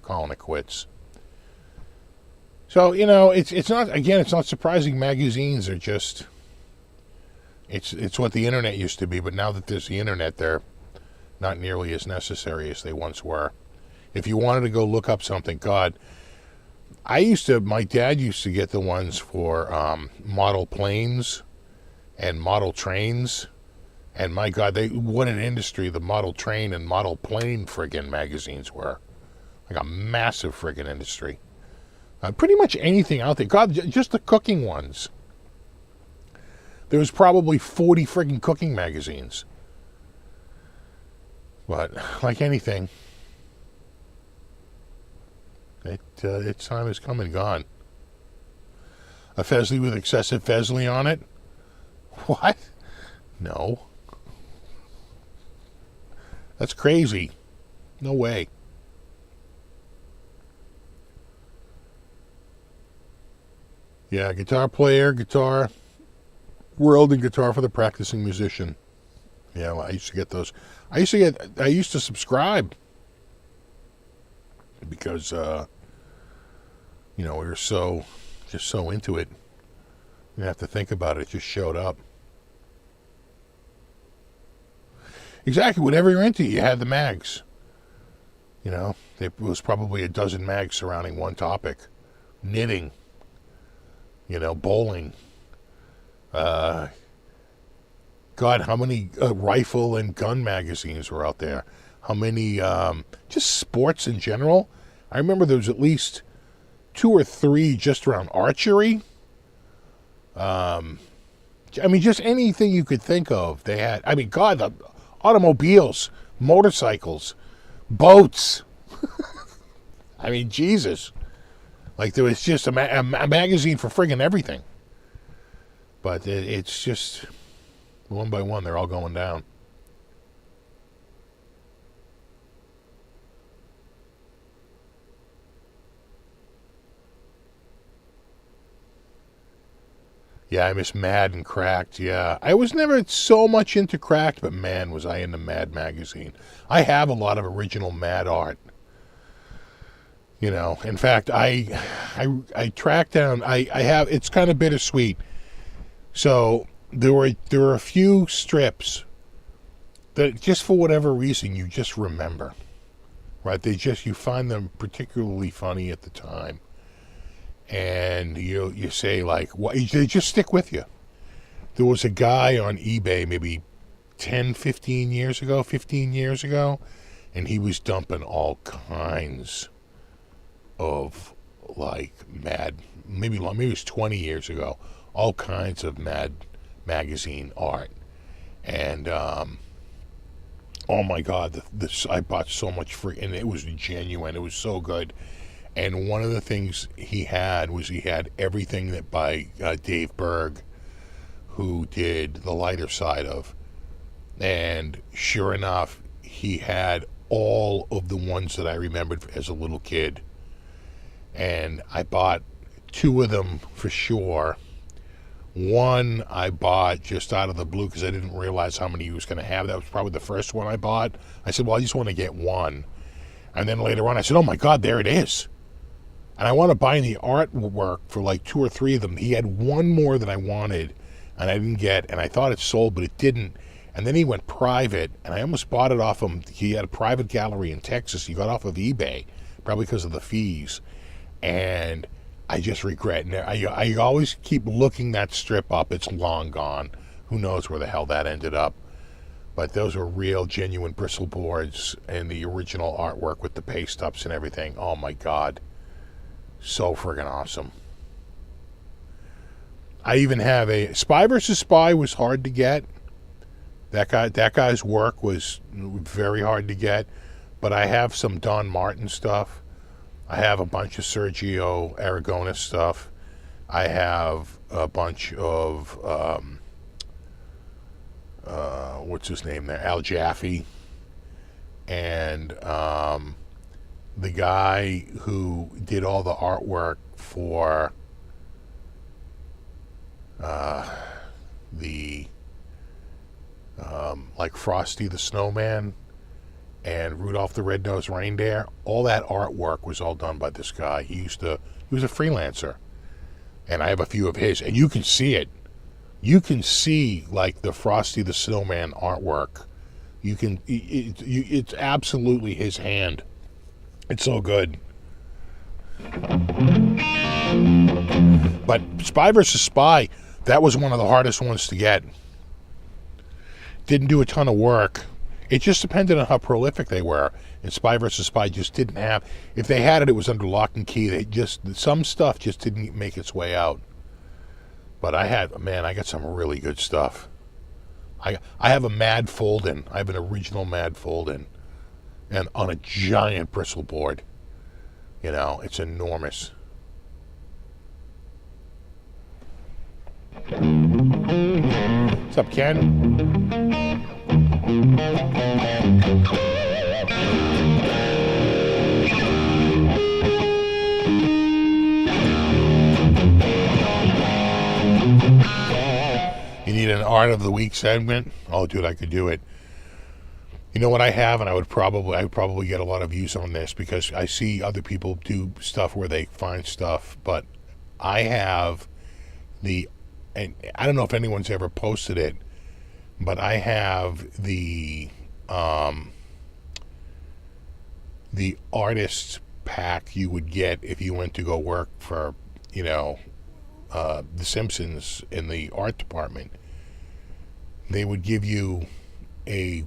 calling it quits. So, it's not surprising. Magazines are just, it's what the internet used to be, but now that there's the internet, they're not nearly as necessary as they once were. If you wanted to go look up something, God, my dad used to get the ones for model planes and model trains, and my God, what an industry the model train and model plane friggin' magazines were. Like a massive friggin' industry. Pretty much anything out there. God, just the cooking ones. There was probably 40 friggin' cooking magazines. But, like anything, its time has come and gone. A Fesley with excessive Fesley on it? What? No. That's crazy. No way. Yeah, Guitar Player, Guitar World, and Guitar for the Practicing Musician. Yeah, well, I used to get those. I used to subscribe because, we were so into it. You didn't have to think about it. It just showed up. Exactly. Whatever you're into, you had the mags. There was probably a dozen mags surrounding one topic. Knitting. Bowling. God, how many rifle and gun magazines were out there? How many, just sports in general? I remember there was at least 2 or 3 just around archery. I mean, just anything you could think of. They had, I mean, God, the automobiles, motorcycles, boats. I mean, Jesus. Like, there was just a magazine for friggin' everything. But it's just, one by one, they're all going down. Yeah, I miss Mad and Cracked, yeah. I was never so much into Cracked, but man, was I into Mad magazine. I have a lot of original Mad art. You know, in fact, I tracked down, I have, it's kind of bittersweet. So there were a few strips that just for whatever reason you just remember, right? You find them particularly funny at the time. And you say, like, what, they just stick with you. There was a guy on eBay maybe 15 years ago, and he was dumping all kinds of, like, Mad, maybe it was 20 years ago, all kinds of Mad magazine art. And, oh my God, I bought so much free, and it was genuine. It was so good. And one of the things he had everything that by Dave Berg, who did The Lighter Side of. And sure enough, he had all of the ones that I remembered as a little kid. And I bought 2 of them for sure. One I bought just out of the blue because I didn't realize how many he was going to have. That was probably the first one I bought. I said, well, I just want to get one. And then later on, I said, oh my God, there it is. And I want to buy the artwork for like 2 or 3 of them. He had one more that I wanted, and I didn't get, and I thought it sold, but it didn't. And then he went private, and I almost bought it off him. He had a private gallery in Texas. He got off of eBay, probably because of the fees. And I just regret. And I always keep looking that strip up. It's long gone. Who knows where the hell that ended up. But those were real, genuine bristle boards and the original artwork with the paste ups and everything. Oh my God. So friggin' awesome. I even have a Spy vs. Spy was hard to get. That guy's work was very hard to get. But I have some Don Martin stuff. I have a bunch of Sergio Aragonés stuff. I have a bunch of what's his name there? Al Jaffe. And the guy who did all the artwork for the like Frosty the Snowman and Rudolph the Red-Nosed Reindeer, all that artwork was all done by this guy. He was a freelancer, and I have a few of his, and you can see it. You can see like the Frosty the Snowman artwork. You can, it's absolutely his hand. It's so good. But Spy vs. Spy, that was one of the hardest ones to get. Didn't do a ton of work. It just depended on how prolific they were. And Spy vs. Spy just didn't have, if they had it, it was under lock and key. Some stuff just didn't make its way out. But I got some really good stuff. I have a Mad fold-in. I have an original Mad fold-in. And on a giant bristle board. You know, it's enormous. What's up, Ken? You need an Art of the Week segment? Oh, dude, I could do it. You know what I have, and I would probably get a lot of views on this because I see other people do stuff where they find stuff, but I have and I don't know if anyone's ever posted it, but I have the artist pack you would get if you went to go work for, The Simpsons in the art department. They would give you a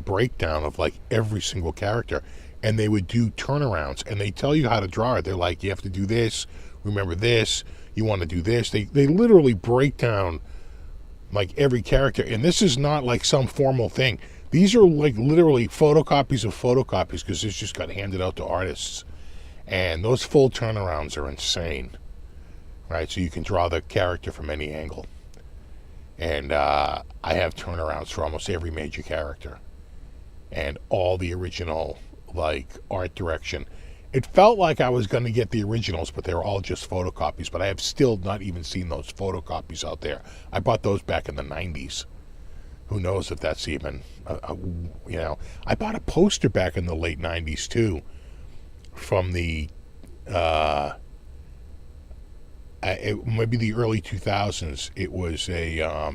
breakdown of like every single character, and they would do turnarounds, and they tell you how to draw it. They're like, you have to do this, remember this, You want to do this. They literally break down like every character, and this is not like some formal thing. These are like literally photocopies of photocopies because this just got handed out to artists, and those full turnarounds are insane, right? So you can draw the character from any angle, and I have turnarounds for almost every major character and all the original like art direction. It felt like I was going to get the originals, but they were all just photocopies. But I have still not even seen those photocopies out there. I bought those back in the 90s. Who knows if that's even, you know. I bought a poster back in the late 90s, too, from the, maybe the early 2000s. It was a,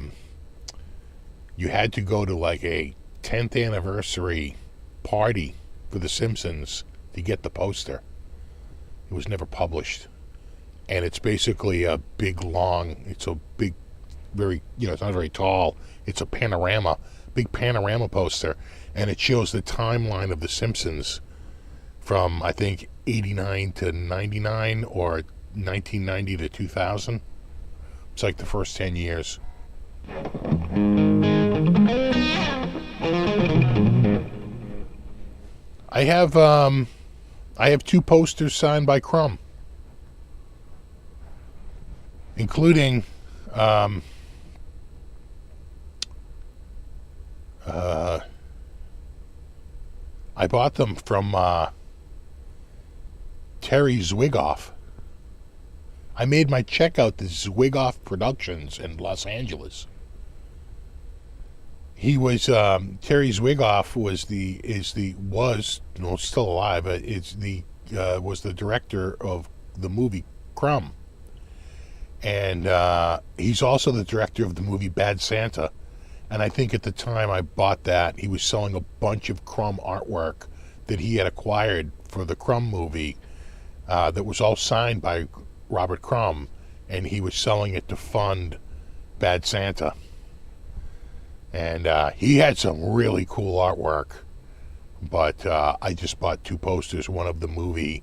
you had to go to like a 10th anniversary party for The Simpsons to get the poster. It was never published, and it's basically a big long, it's a big, very, you know, it's not very tall, it's a big panorama poster, and it shows the timeline of The Simpsons from I think 89 to 99 or 1990 to 2000. It's like the first 10 years. I have 2 posters signed by Crumb, including I bought them from Terry Zwigoff. I made my check out to Zwigoff Productions in Los Angeles. He was Terry Zwigoff was still alive. Was the director of the movie Crumb, and he's also the director of the movie Bad Santa. And I think at the time I bought that, he was selling a bunch of Crumb artwork that he had acquired for the Crumb movie that was all signed by Robert Crumb, and he was selling it to fund Bad Santa. And he had some really cool artwork, but I just bought 2 posters, one of the movie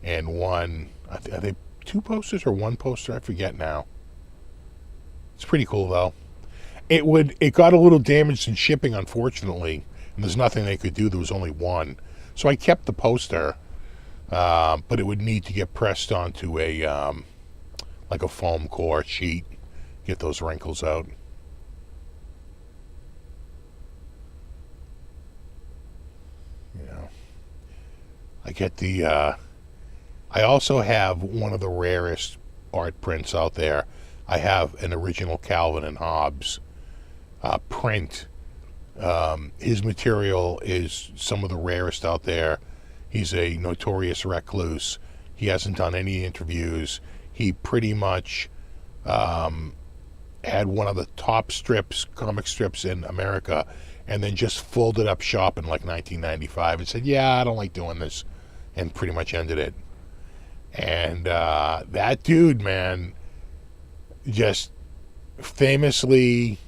and one, are they 2 posters or 1 poster? I forget now. It's pretty cool though. It got a little damaged in shipping, unfortunately, and there's nothing they could do. There was only 1. So I kept the poster, but it would need to get pressed onto a like a foam core sheet, get those wrinkles out. I get I also have one of the rarest art prints out there. I have an original Calvin and Hobbes print. His material is some of the rarest out there. He's a notorious recluse. He hasn't done any interviews. He pretty much had one of the top comic strips in America, and then just folded up shop in like 1995 and said, yeah, I don't like doing this, and pretty much ended it. And that dude, man, just famously,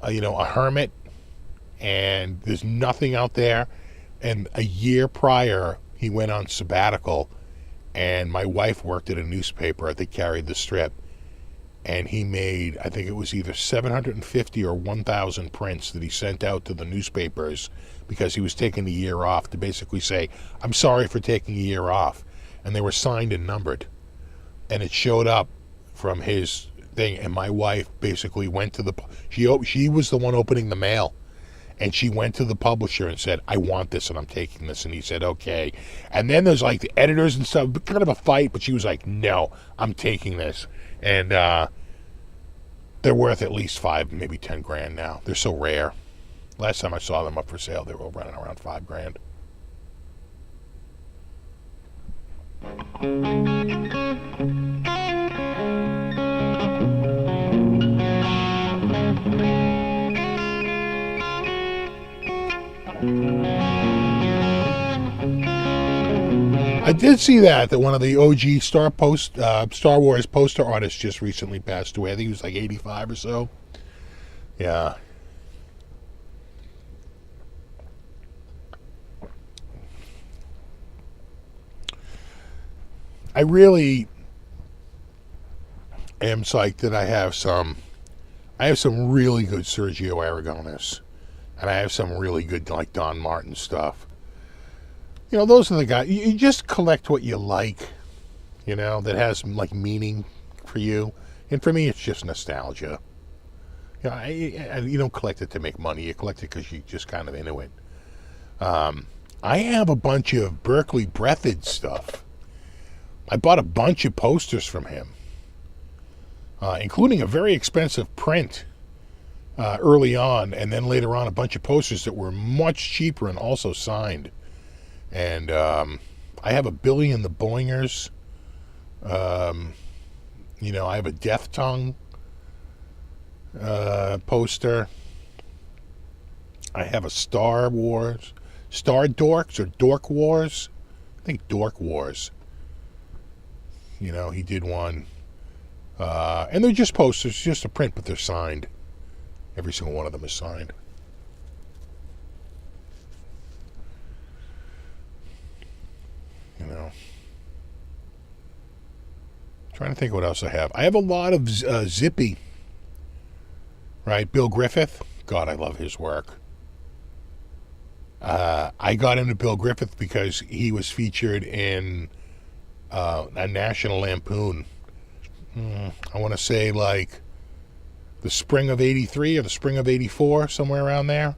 a hermit, and there's nothing out there. And a year prior, he went on sabbatical, and my wife worked at a newspaper that carried the strip, and he made, I think it was either 750 or 1,000 prints that he sent out to the newspapers because he was taking a year off, to basically say, I'm sorry for taking a year off. And they were signed and numbered. And it showed up from his thing, and my wife basically went to she was the one opening the mail, and she went to the publisher and said, I want this and I'm taking this. And he said, okay. And then there's like the editors and stuff, kind of a fight, but she was like, no, I'm taking this. And they're worth at least 5, maybe 10 grand now. They're so rare. Last time I saw them up for sale, they were running around 5 grand. I did see that one of the OG Star Wars poster artists just recently passed away. I think he was like 85 or so. Yeah. am psyched that I have some really good Sergio Aragones, and I have some really good like Don Martin stuff. You know, those are the guys. You just collect what you like, you know, that has like meaning for you. And for me, it's just nostalgia. You know, you don't collect it to make money. You collect it because you're just kind of into it. I have a bunch of Berkeley Breathed stuff. I bought a bunch of posters from him, including a very expensive print early on, and then later on a bunch of posters that were much cheaper and also signed. And I have a Billy and the Boingers. You know, I have a Death Tongue poster. I have a Star Dorks or Dork Wars. I think Dork Wars. You know, he did one. And they're just posters, just a print, but they're signed. Every single one of them is signed. You know. Trying to think what else I have. I have a lot of Zippy. Right? Bill Griffith. God, I love his work. I got into Bill Griffith because he was featured in a National Lampoon. I want to say like the spring of 83 or the spring of 84, somewhere around there.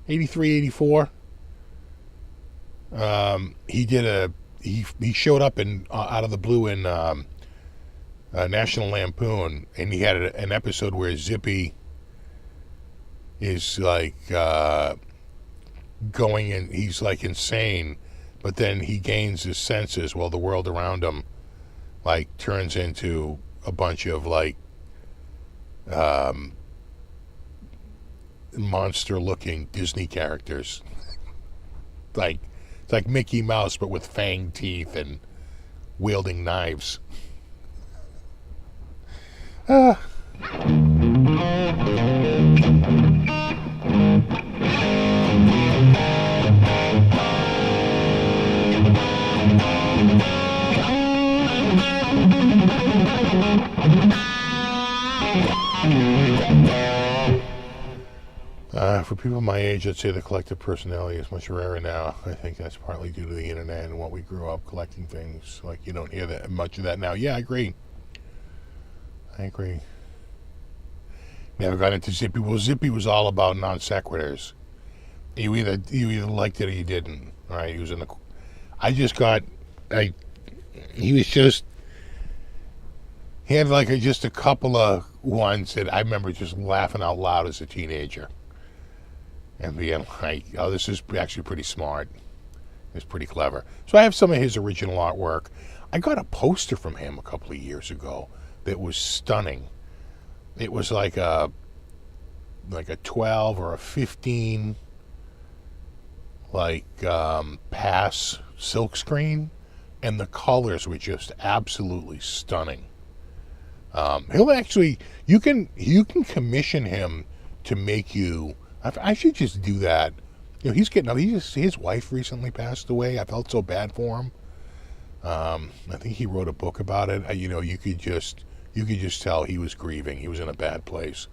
83, 84. He showed up in out of the blue in National Lampoon, and he had an episode where Zippy is like going and he's like insane, but then he gains his senses while the world around him like turns into a bunch of like monster looking Disney characters. Like it's like Mickey Mouse but with fanged teeth and wielding knives. For people my age, I'd say the collective personality is much rarer now. I think that's partly due to the internet and what we grew up collecting things. Like, you don't hear that much of that now. Yeah, I agree. Never got into Zippy. Well, Zippy was all about non sequiturs. You either liked it or you didn't. Right? He was in the. He had like just a couple of ones that I remember just laughing out loud as a teenager. And being like, oh, this is actually pretty smart. It's pretty clever. So I have some of his original artwork. I got a poster from him a couple of years ago that was stunning. It was like a 12 or a 15 pass silk screen, and the colors were just absolutely stunning. He'll actually, you can commission him to make you. I should just do that. You know, he's getting. His wife recently passed away. I felt so bad for him. I think he wrote a book about it. You know, you could just tell he was grieving. He was in a bad place.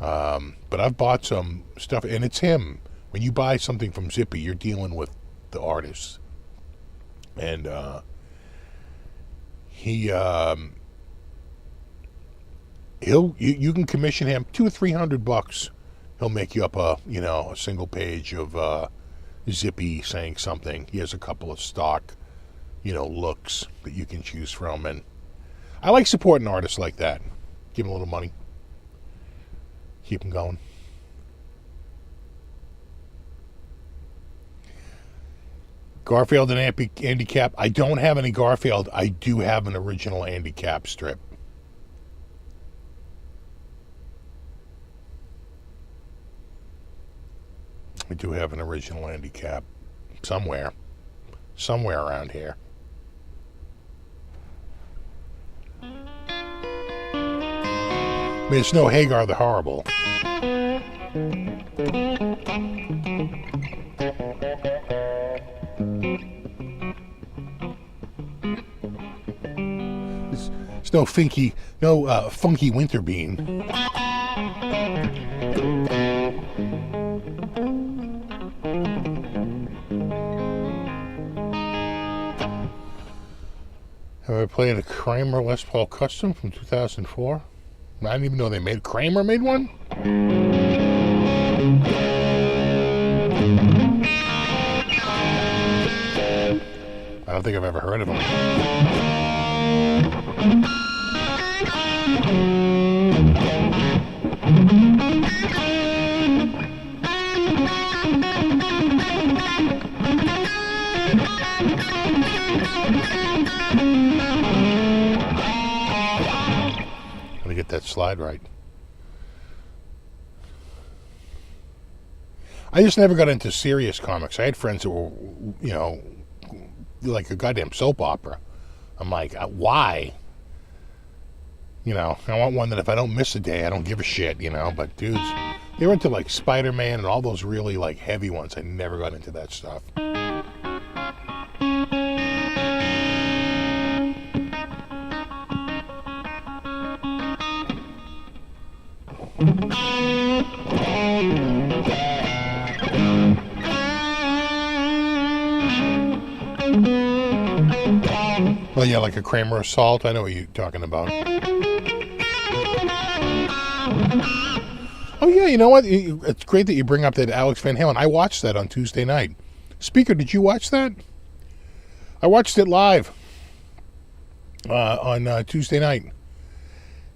But I've bought some stuff, and it's him. When you buy something from Zippy, you're dealing with the artist, and you can commission him $200 or $300. He'll make you up a single page of Zippy saying something. He has a couple of stock, looks that you can choose from, and I like supporting artists like that. Give them a little money, keep them going. Garfield and Andy Capp. I don't have any Garfield. I do have an original Andy Capp strip. I do have an original Andy Capp somewhere around here. I mean, it's no Hagar the Horrible. It's no funky winter bean. Have I played a Kramer Les Paul Custom from 2004? I didn't even know they made Kramer made one. I don't think I've ever heard of them. Gotta get that slide right. I just never got into serious comics. I had friends that were, like a goddamn soap opera. I'm like, why? I want one that if I don't miss a day, I don't give a shit, But dudes, they were into like Spider-Man and all those really like heavy ones. I never got into that stuff. Well, yeah, like a Kramer Assault. I know what you're talking about. Oh, yeah, you know what? It's great that you bring up that Alex Van Halen. I watched that on Tuesday night. Speaker, did you watch that? I watched it live on Tuesday night.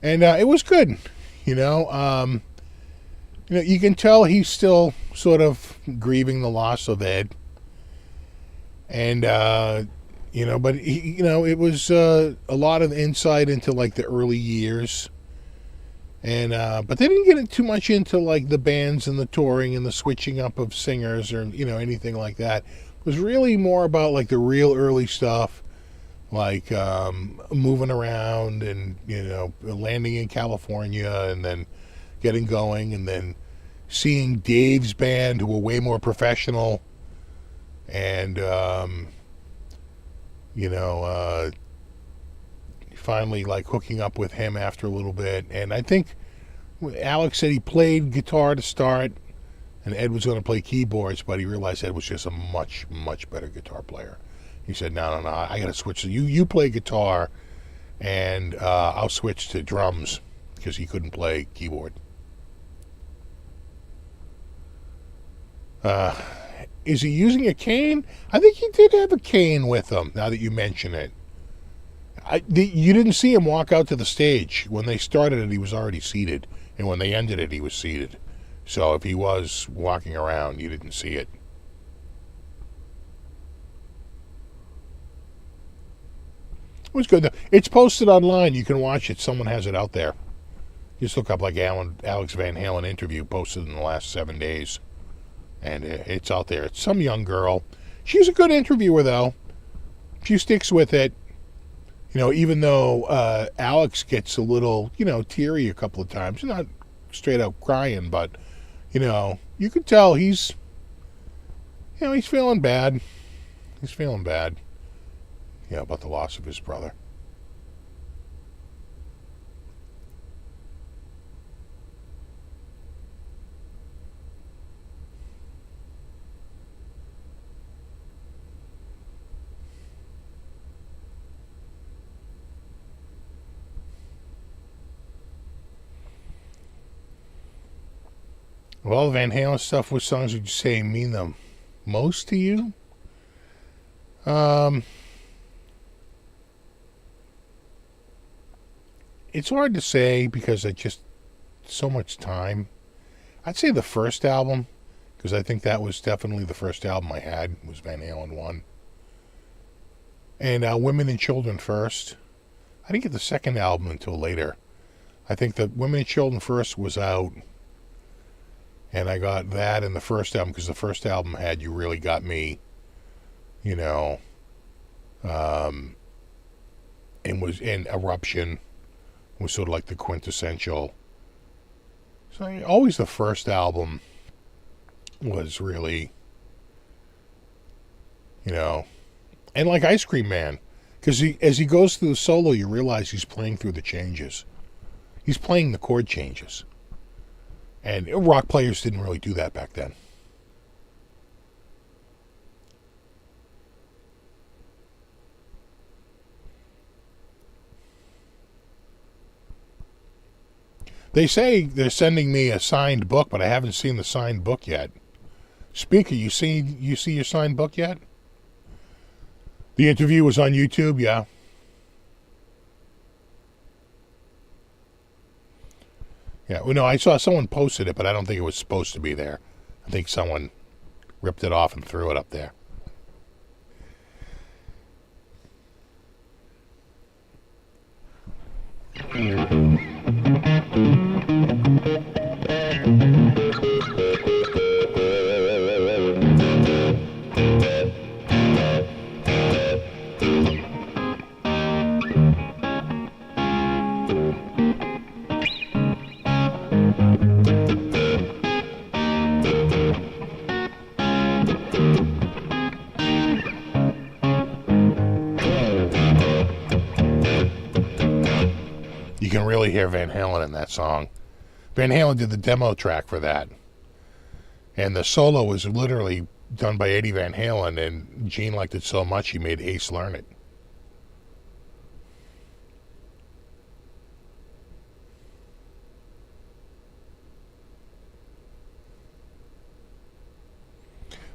And it was good. You can tell he's still sort of grieving the loss of Ed. And, but it was a lot of insight into like the early years. And, but they didn't get too much into like the bands and the touring and the switching up of singers or, anything like that. It was really more about like the real early stuff, like, moving around and, landing in California and then getting going and then seeing Dave's band, who were way more professional, and finally like hooking up with him after a little bit. And I think Alex said he played guitar to start and Ed was going to play keyboards, but he realized Ed was just a much, much better guitar player. He said, no, I got to switch. You play guitar and I'll switch to drums, because he couldn't play keyboard. Is he using a cane? I think he did have a cane with him, now that you mention it. You didn't see him walk out to the stage. When they started it, he was already seated. And when they ended it, he was seated. So if he was walking around, you didn't see it. It was good, though. It's posted online. You can watch it. Someone has it out there. Just look up like Alex Van Halen interview posted in the last 7 days. And it's out there. It's some young girl. She's a good interviewer, though. She sticks with it. Even though Alex gets a little, teary a couple of times. Not straight out crying, but, you can tell he's feeling bad. He's feeling bad. About the loss of his brother. Well, Van Halen stuff, what songs would you say mean the most to you? It's hard to say because it's just so much time. I'd say the first album, because I think that was definitely the first album I had, was Van Halen 1. And Women and Children First. I didn't get the second album until later. I think that Women and Children First was out. And I got that in the first album, because the first album had You Really Got Me, and Eruption was sort of like the quintessential. So always the first album was really, and like Ice Cream Man. Because as he goes through the solo, you realize he's playing through the changes. He's playing the chord changes. And rock players didn't really do that back then. They say they're sending me a signed book, but I haven't seen the signed book yet. Speaker, you see your signed book yet? The interview was on YouTube, yeah. Yeah, well, no, I saw someone posted it, but I don't think it was supposed to be there. I think someone ripped it off and threw it up there. You can really hear Van Halen in that song. Van Halen did the demo track for that. And the solo was literally done by Eddie Van Halen, and Gene liked it so much he made Ace learn it.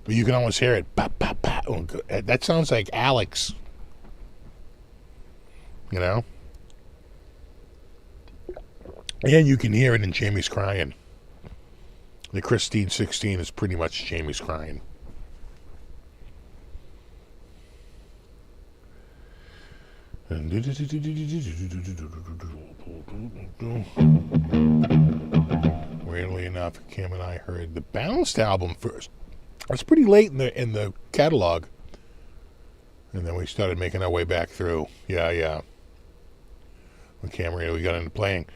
But you can almost hear it. Bah, bah, bah. That sounds like Alex. You know? And you can hear it in Jamie's Crying. The Christine 16 is pretty much Jamie's Crying. Weirdly enough, Cam and I heard the Balanced album first. It was pretty late in the catalog. And then we started making our way back through. Yeah. With Cameron, we got into playing.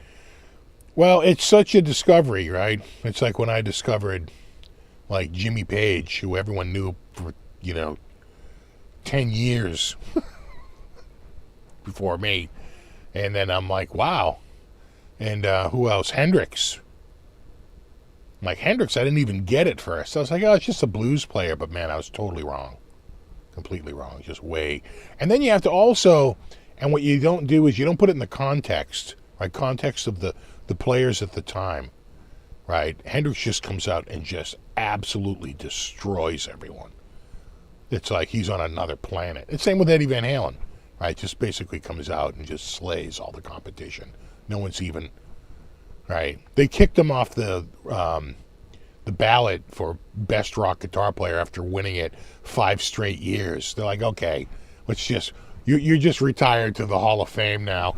Well, it's such a discovery, right? It's like when I discovered, like, Jimmy Page, who everyone knew for, 10 years before me. And then I'm like, wow. And who else? Hendrix. I'm like, Hendrix, I didn't even get it first. I was like, oh, it's just a blues player. But, man, I was totally wrong. Completely wrong. Just way. And then you have to also, and what you don't do is you don't put it in the context, right? Context of the players at the time, right? Hendrix just comes out and just absolutely destroys everyone. It's like he's on another planet. It's same with Eddie Van Halen, right? Just basically comes out and just slays all the competition. No one's even, right? They kicked him off the ballot for best rock guitar player after winning it 5 straight years. They're like, okay, let's just, you're just retired to the Hall of Fame now.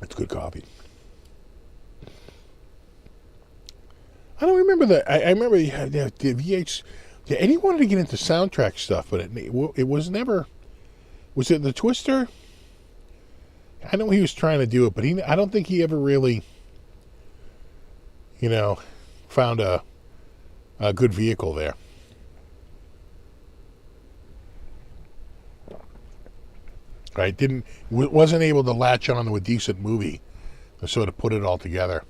It's good coffee. I don't remember that. I remember the VH. Yeah, and he wanted to get into soundtrack stuff, but it was never. Was it the Twister? I know he was trying to do it, but I don't think he ever really, found a good vehicle there. Right? Wasn't able to latch on to a decent movie to sort of put it all together.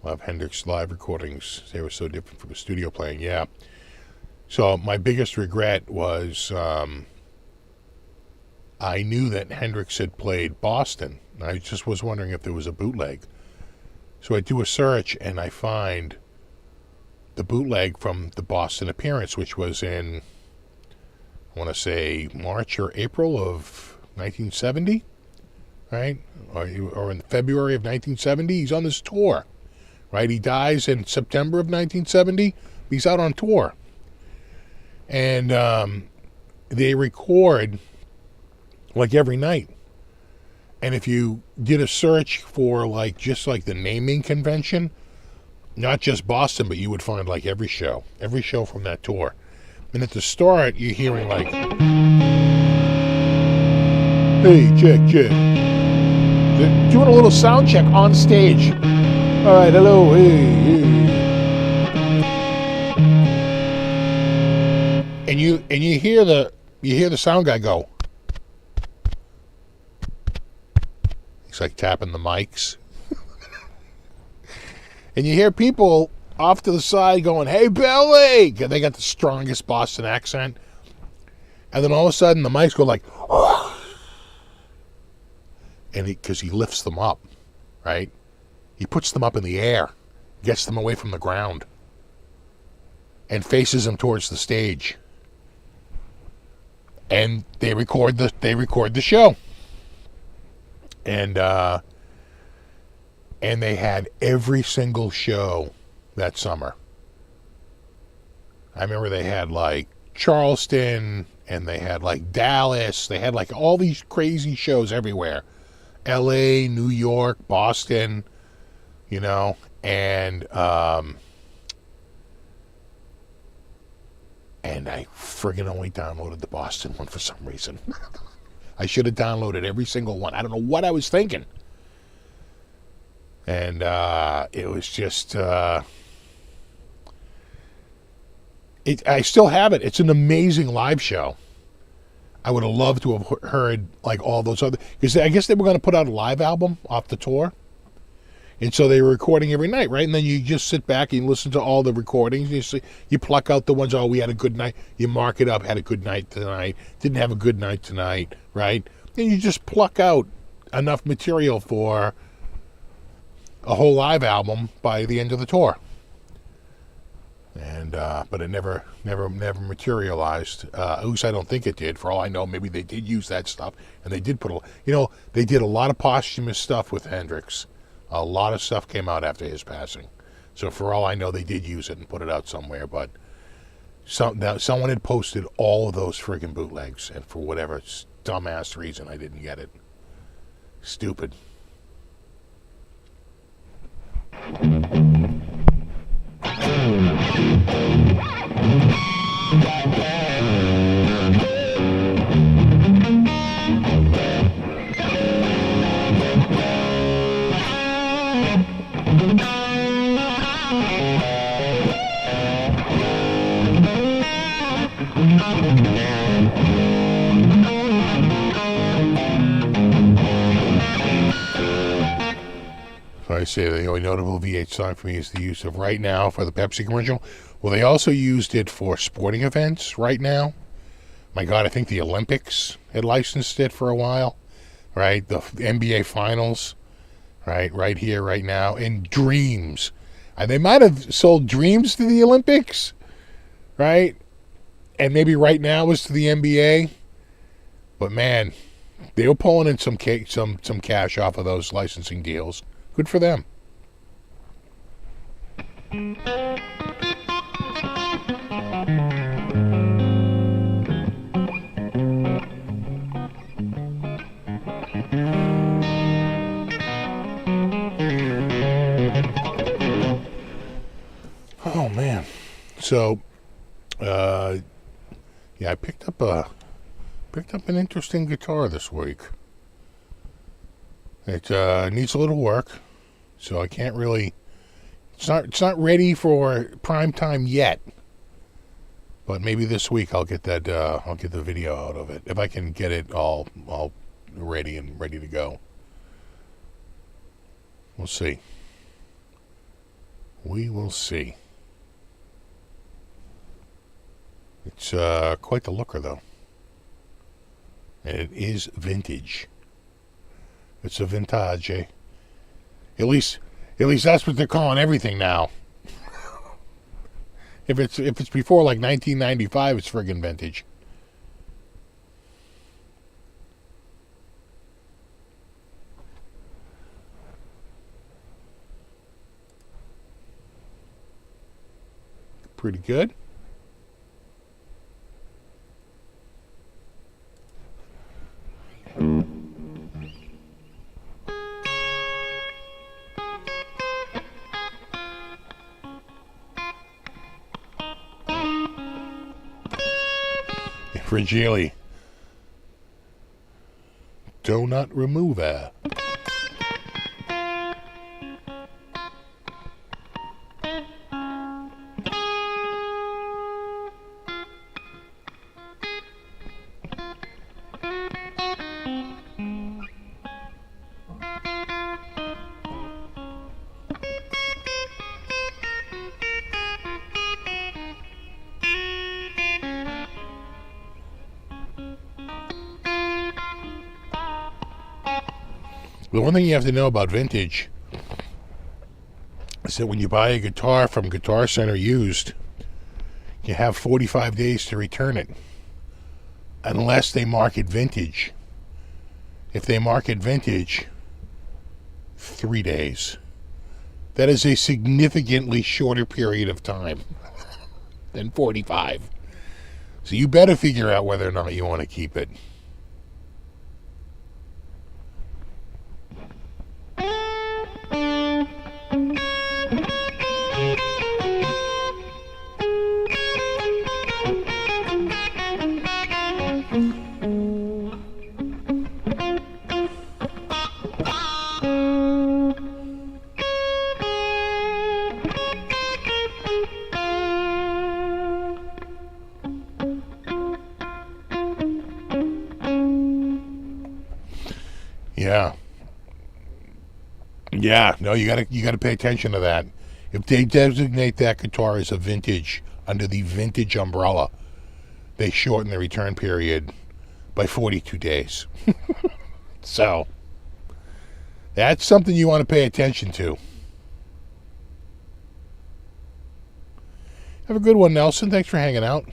Love Hendrix live recordings. They were so different from the studio playing. Yeah. So my biggest regret was I knew that Hendrix had played Boston. I just was wondering if there was a bootleg. So I do a search and I find the bootleg from the Boston appearance, which was in, I want to say, March or April of 1970, right? Or in February of 1970. He's on this tour, right? He dies in September of 1970. He's out on tour. And they record like every night. And if you did a search for just the naming convention, not just Boston, but you would find every show from that tour. And at the start, you're hearing like, hey, check. They're doing a little sound check on stage. All right, hello, hey. And you hear the sound guy go. He's like tapping the mics. And you hear people off to the side going, hey, Billy! They got the strongest Boston accent. And then all of a sudden, the mics go like, and because he lifts them up, right? He puts them up in the air, gets them away from the ground, and faces them towards the stage. And they record the show. And they had every single show that summer. I remember they had like Charleston, and they had like Dallas. They had like all these crazy shows everywhere. LA, New York, Boston, you know, and I friggin' only downloaded the Boston one for some reason. I should have downloaded every single one. I don't know what I was thinking. And it was just... I still have it. It's an amazing live show. I would have loved to have heard like all those other... Because I guess they were going to put out a live album off the tour. And so they were recording every night, right? And then you just sit back and you listen to all the recordings. You pluck out the ones, oh, we had a good night. You mark it up, had a good night tonight. Didn't have a good night tonight, right? And you just pluck out enough material for a whole live album by the end of the tour. And but it never materialized. At least I don't think it did. For all I know, maybe they did use that stuff, and they did they did a lot of posthumous stuff with Hendrix. A lot of stuff came out after his passing. So for all I know, they did use it and put it out somewhere. But someone had posted all of those friggin' bootlegs, and for whatever dumbass reason, I didn't get it. Stupid. So I say the only notable V8 song for me is the use of Right Now for the Pepsi commercial. Well, they also used it for sporting events right now. My God, I think the Olympics had licensed it for a while, right? The NBA Finals, right here, right now. And Dreams. And they might have sold Dreams to the Olympics, right? And maybe Right Now was to the NBA. But man, they were pulling in some cash off of those licensing deals. Good for them. Oh man. So yeah, I picked up an interesting guitar this week. It needs a little work, so I can't really. It's not ready for prime time yet. But maybe this week I'll get that. I'll get the video out of it if I can get it all ready to go. We'll see. We will see. It's quite the looker, though. And it is vintage. It's a vintage. At least that's what they're calling everything now. If it's before like 1995, it's friggin' vintage. Pretty good. Fragile. Do not remove her. The one thing you have to know about vintage is that when you buy a guitar from Guitar Center used, you have 45 days to return it, unless they mark it vintage. If they mark it vintage, 3 days. That is a significantly shorter period of time than 45. So you better figure out whether or not you want to keep it. Yeah, no, you gotta pay attention to that. If they designate that guitar as a vintage under the vintage umbrella, they shorten the return period by 42 days. So, that's something you want to pay attention to. Have a good one, Nelson. Thanks for hanging out.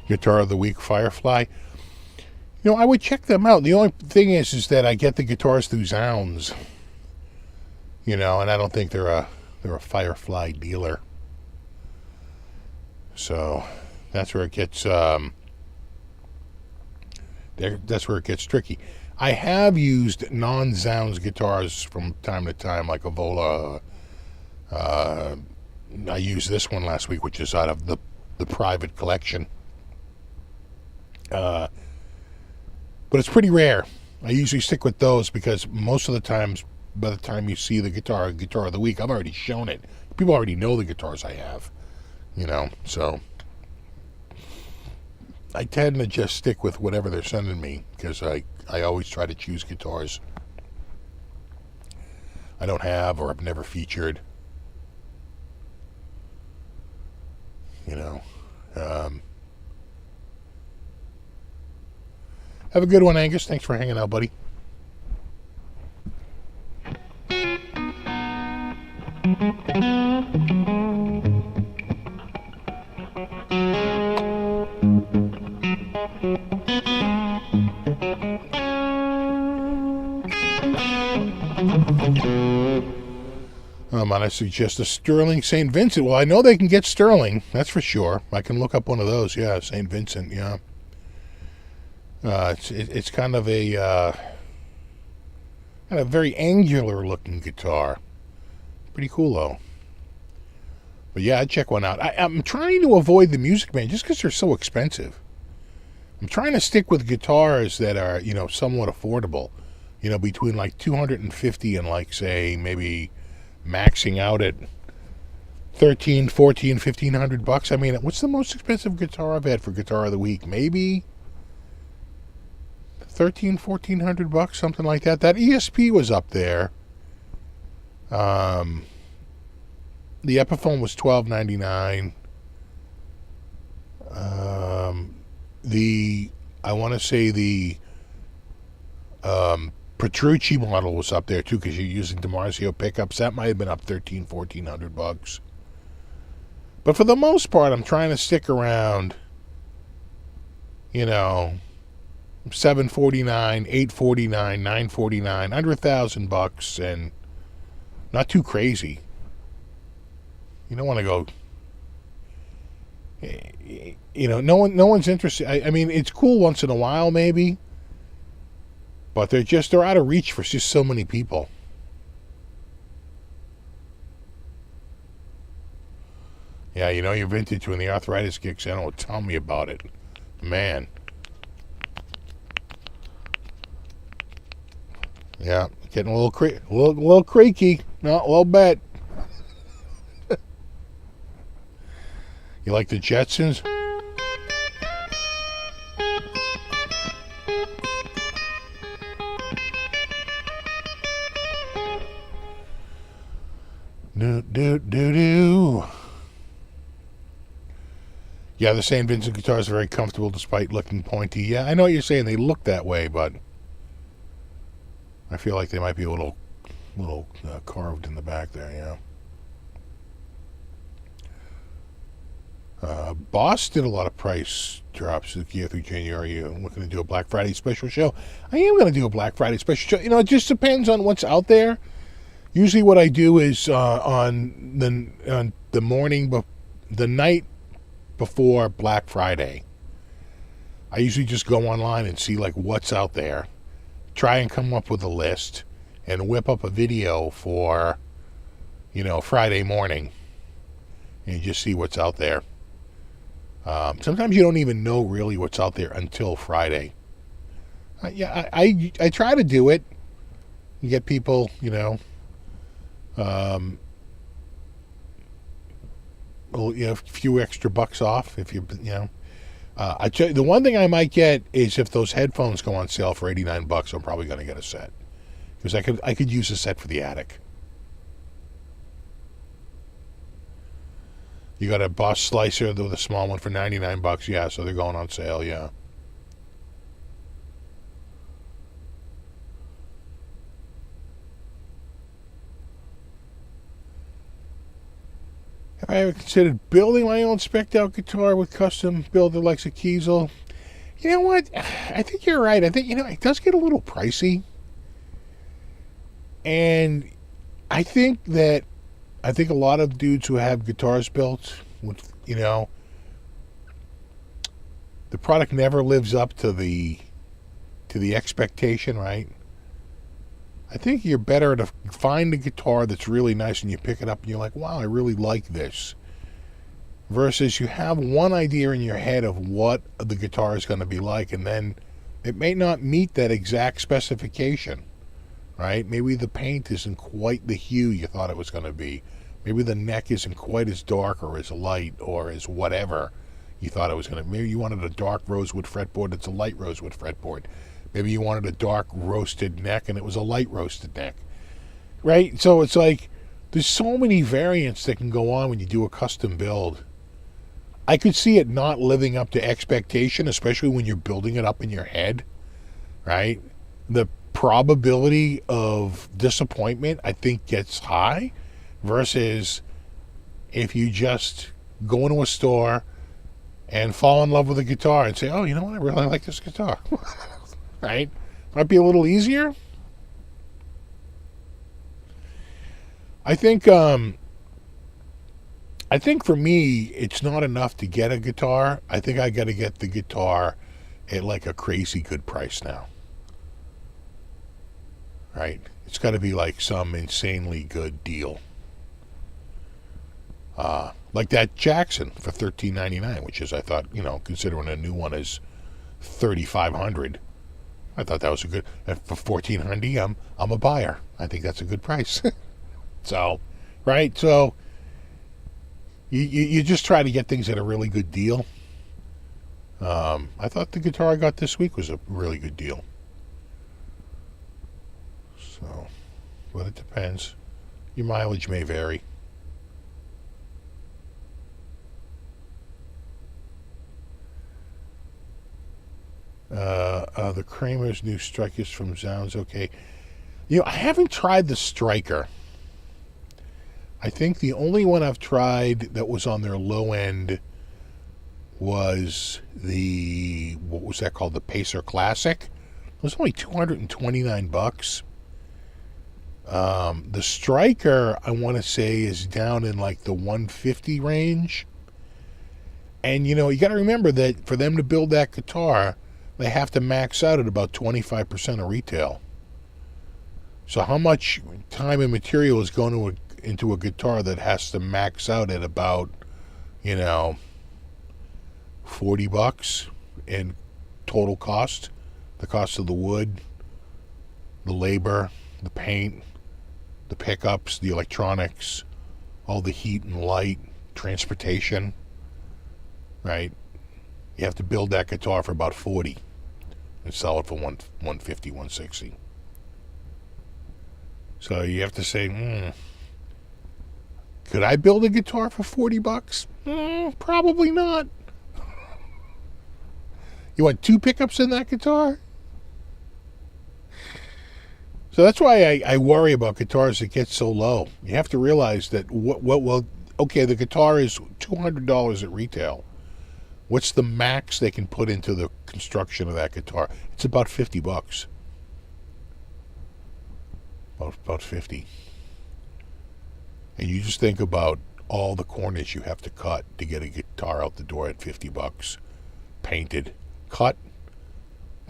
Guitar of the Week, Firefly. You know, I would check them out. The only thing is that I get the guitars through Zounds. You know, and I don't think they're a Firefly dealer. So that's where it gets that's where it gets tricky. I have used non-Zounds guitars from time to time, like a Vola. I used this one last week, which is out of the private collection. But it's pretty rare. I usually stick with those because most of the times, by the time you see the guitar of the week, I've already shown it. People already know the guitars I have, you know, so I tend to just stick with whatever they're sending me because I always try to choose guitars I don't have or I've never featured, you know. Have a good one, Angus. Thanks for hanging out, buddy. I suggest a Sterling St. Vincent. Well, I know they can get Sterling. That's for sure. I can look up one of those. Yeah, St. Vincent. Yeah. It's kind of a very angular looking guitar. Pretty cool though. But yeah, I'd check one out. I'm trying to avoid the Music Man just because they're so expensive. I'm trying to stick with guitars that are, you know, somewhat affordable. You know, between like $250 and like, say, maybe maxing out at $1,300, $1,400, $1,500. I mean, what's the most expensive guitar I've had for Guitar of the Week? Maybe $1,300, $1,400, something like that. That ESP was up there. The Epiphone was $12.99. I want to say the Petrucci model was up there too, because you're using DiMarzio pickups. That might have been up $1,400. But for the most part, I'm trying to stick around, you know, $749, $849, $949, under $1,000, and not too crazy. You don't want to go. You know, no one's interested. I mean, it's cool once in a while, maybe, but they're out of reach for just so many people. Yeah, you know, you're vintage when the arthritis kicks in. Oh, tell me about it, man. Yeah, getting a little creaky. No, a little bit. You like the Jetsons? Do. Yeah, they're saying Vincent guitars are very comfortable despite looking pointy. Yeah, I know what you're saying. They look that way, but I feel like they might be a little carved in the back there, yeah. Boss did a lot of price drops this year through January. Are you looking to do a Black Friday special show? I am going to do a Black Friday special show. You know, it just depends on what's out there. Usually what I do is on the morning, the night before Black Friday, I usually just go online and see like what's out there, try and come up with a list, and whip up a video for, you know, Friday morning, and just see what's out there. Sometimes you don't even know really what's out there until Friday. I try to do it. You get people, you know, a few extra bucks off if you know. I tell you, the one thing I might get is if those headphones go on sale for $89, I'm probably going to get a set, because I could use a set for the attic. You got a Boss Slicer with a small one for $99. Yeah, so they're going on sale. Yeah. Have I ever considered building my own spec'd out guitar with custom builder like a Kiesel? You know what? I think you're right. I think, you know, it does get a little pricey. And I think a lot of dudes who have guitars built, with, you know, the product never lives up to the expectation, right? I think you're better to find a guitar that's really nice and you pick it up and you're like, wow, I really like this. Versus you have one idea in your head of what the guitar is going to be like, and then it may not meet that exact specification, right? Maybe the paint isn't quite the hue you thought it was going to be. Maybe the neck isn't quite as dark or as light or as whatever you thought it was going to be. Maybe you wanted a dark rosewood fretboard that's a light rosewood fretboard. Maybe you wanted a dark roasted neck and it was a light roasted neck, right? So it's like there's so many variants that can go on when you do a custom build. I could see it not living up to expectation, especially when you're building it up in your head, right? The probability of disappointment, I think, gets high, versus if you just go into a store and fall in love with a guitar and say, oh, you know what, I really like this guitar. Right? Might be a little easier. I think for me, it's not enough to get a guitar. I think I got to get the guitar at like a crazy good price now. Right? It's got to be like some insanely good deal. Like that Jackson for $13.99, which is, I thought, you know, considering a new one is $3,500. I thought that was a good. For $1,400, I'm a buyer. I think that's a good price. So, right? So, you just try to get things at a really good deal. I thought the guitar I got this week was a really good deal. So, but it depends. Your mileage may vary. The Kramer's new Strikers from Sounds okay. You know, I haven't tried the Striker. I think the only one I've tried that was on their low end was the, what was that called? The Pacer Classic. It was only $229. The Striker, I want to say, is down in like the 150 range. And, you know, you got to remember that for them to build that guitar, they have to max out at about 25% of retail. So how much time and material is going into a guitar that has to max out at about, you know, $40 in total cost? The cost of the wood, the labor, the paint, the pickups, the electronics, all the heat and light, transportation, right? You have to build that guitar for about $40 and sell it for $150, $160. So you have to say, could I build a guitar for $40? Probably not. You want 2 pickups in that guitar? So that's why I worry about guitars that get so low. You have to realize that, okay, the guitar is $200 at retail. What's the max they can put into the construction of that guitar? It's about $50. About 50. And you just think about all the corners you have to cut to get a guitar out the door at $50. Painted. Cut,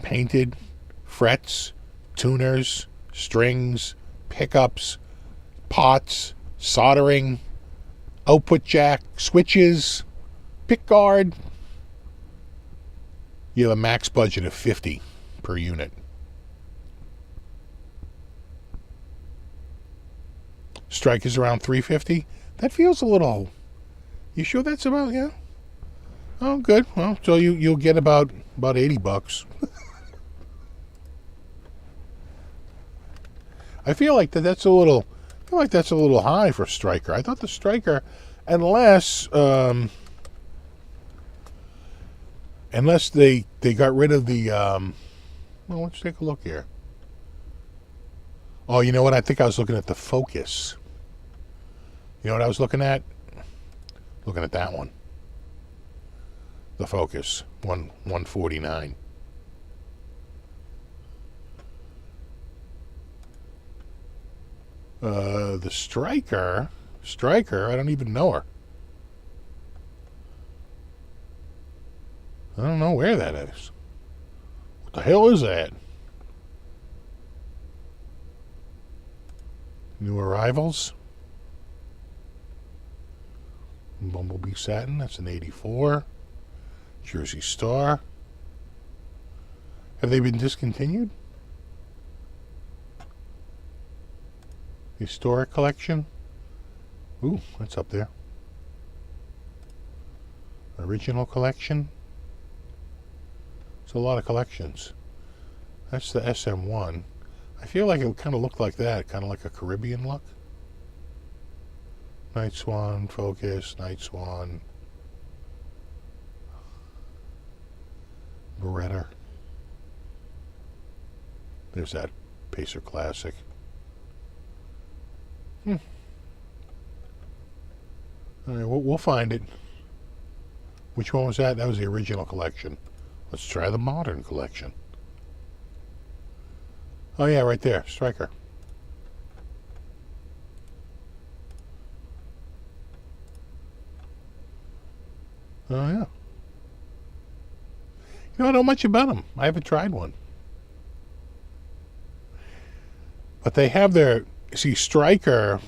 painted, frets, tuners, strings, pickups, pots, soldering, output jack, switches, pick guard. You have a max budget of $50 per unit. Strike is around $350. That feels a little. You sure that's about, yeah? Oh, good. Well, so you'll get about $80. I feel like that's a little. I feel like that's a little high for Striker. I thought the Striker, unless they got rid of the. Well, let's take a look here. Oh, you know what? I think I was looking at the Focus. You know what I was looking at? Looking at that one. The Focus, 149. The Striker, I don't even know her. I don't know where that is. What the hell is that? New arrivals. Bumblebee Satin, that's an 84. Jersey Star. Have they been discontinued? Historic collection. Ooh, that's up there. Original collection. It's a lot of collections. That's the SM1. I feel like it kind of looked like that, kind of like a Caribbean look. Night Swan, Focus, Night Swan. Beretta. There's that Pacer Classic. All right, we'll find it. Which one was that? That was the original collection. Let's try the modern collection. Oh yeah, right there, Striker. Oh yeah. You know, I don't know much about them. I haven't tried one. But they have their. See, Striker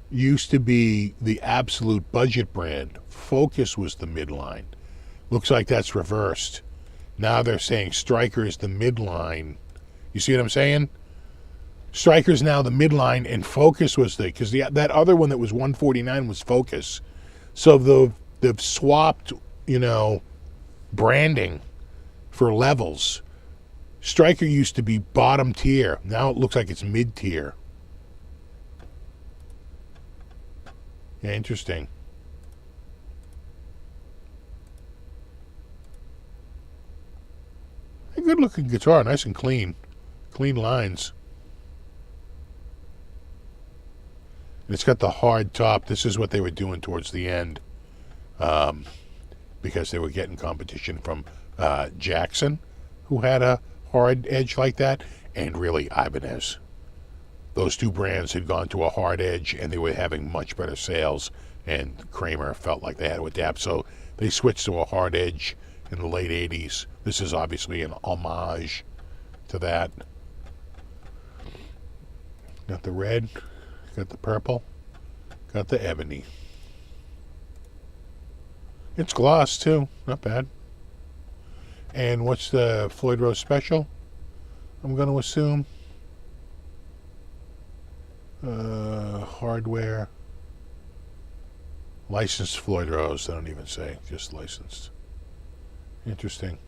used to be the absolute budget brand. Focus was the midline. Looks like that's reversed. Now they're saying Striker is the midline. You see what I'm saying? Striker's now the midline, and Focus was because that other one that was 149 was Focus. So they've swapped, you know, branding for levels. Striker used to be bottom tier. Now it looks like it's mid tier. Yeah, interesting. good looking guitar, nice and clean. Clean lines. And it's got the hard top. This is what they were doing towards the end. Because they were getting competition from Jackson, who had a hard edge like that, and really Ibanez. Those two brands had gone to a hard edge, and they were having much better sales, and Kramer felt like they had to adapt, so they switched to a hard edge in the late 80s. This is obviously an homage to that. Got the red, got the purple, got the ebony. It's gloss too, not bad. And what's the Floyd Rose special? I'm going to assume hardware, licensed Floyd Rose. They don't even say, just licensed. Interesting.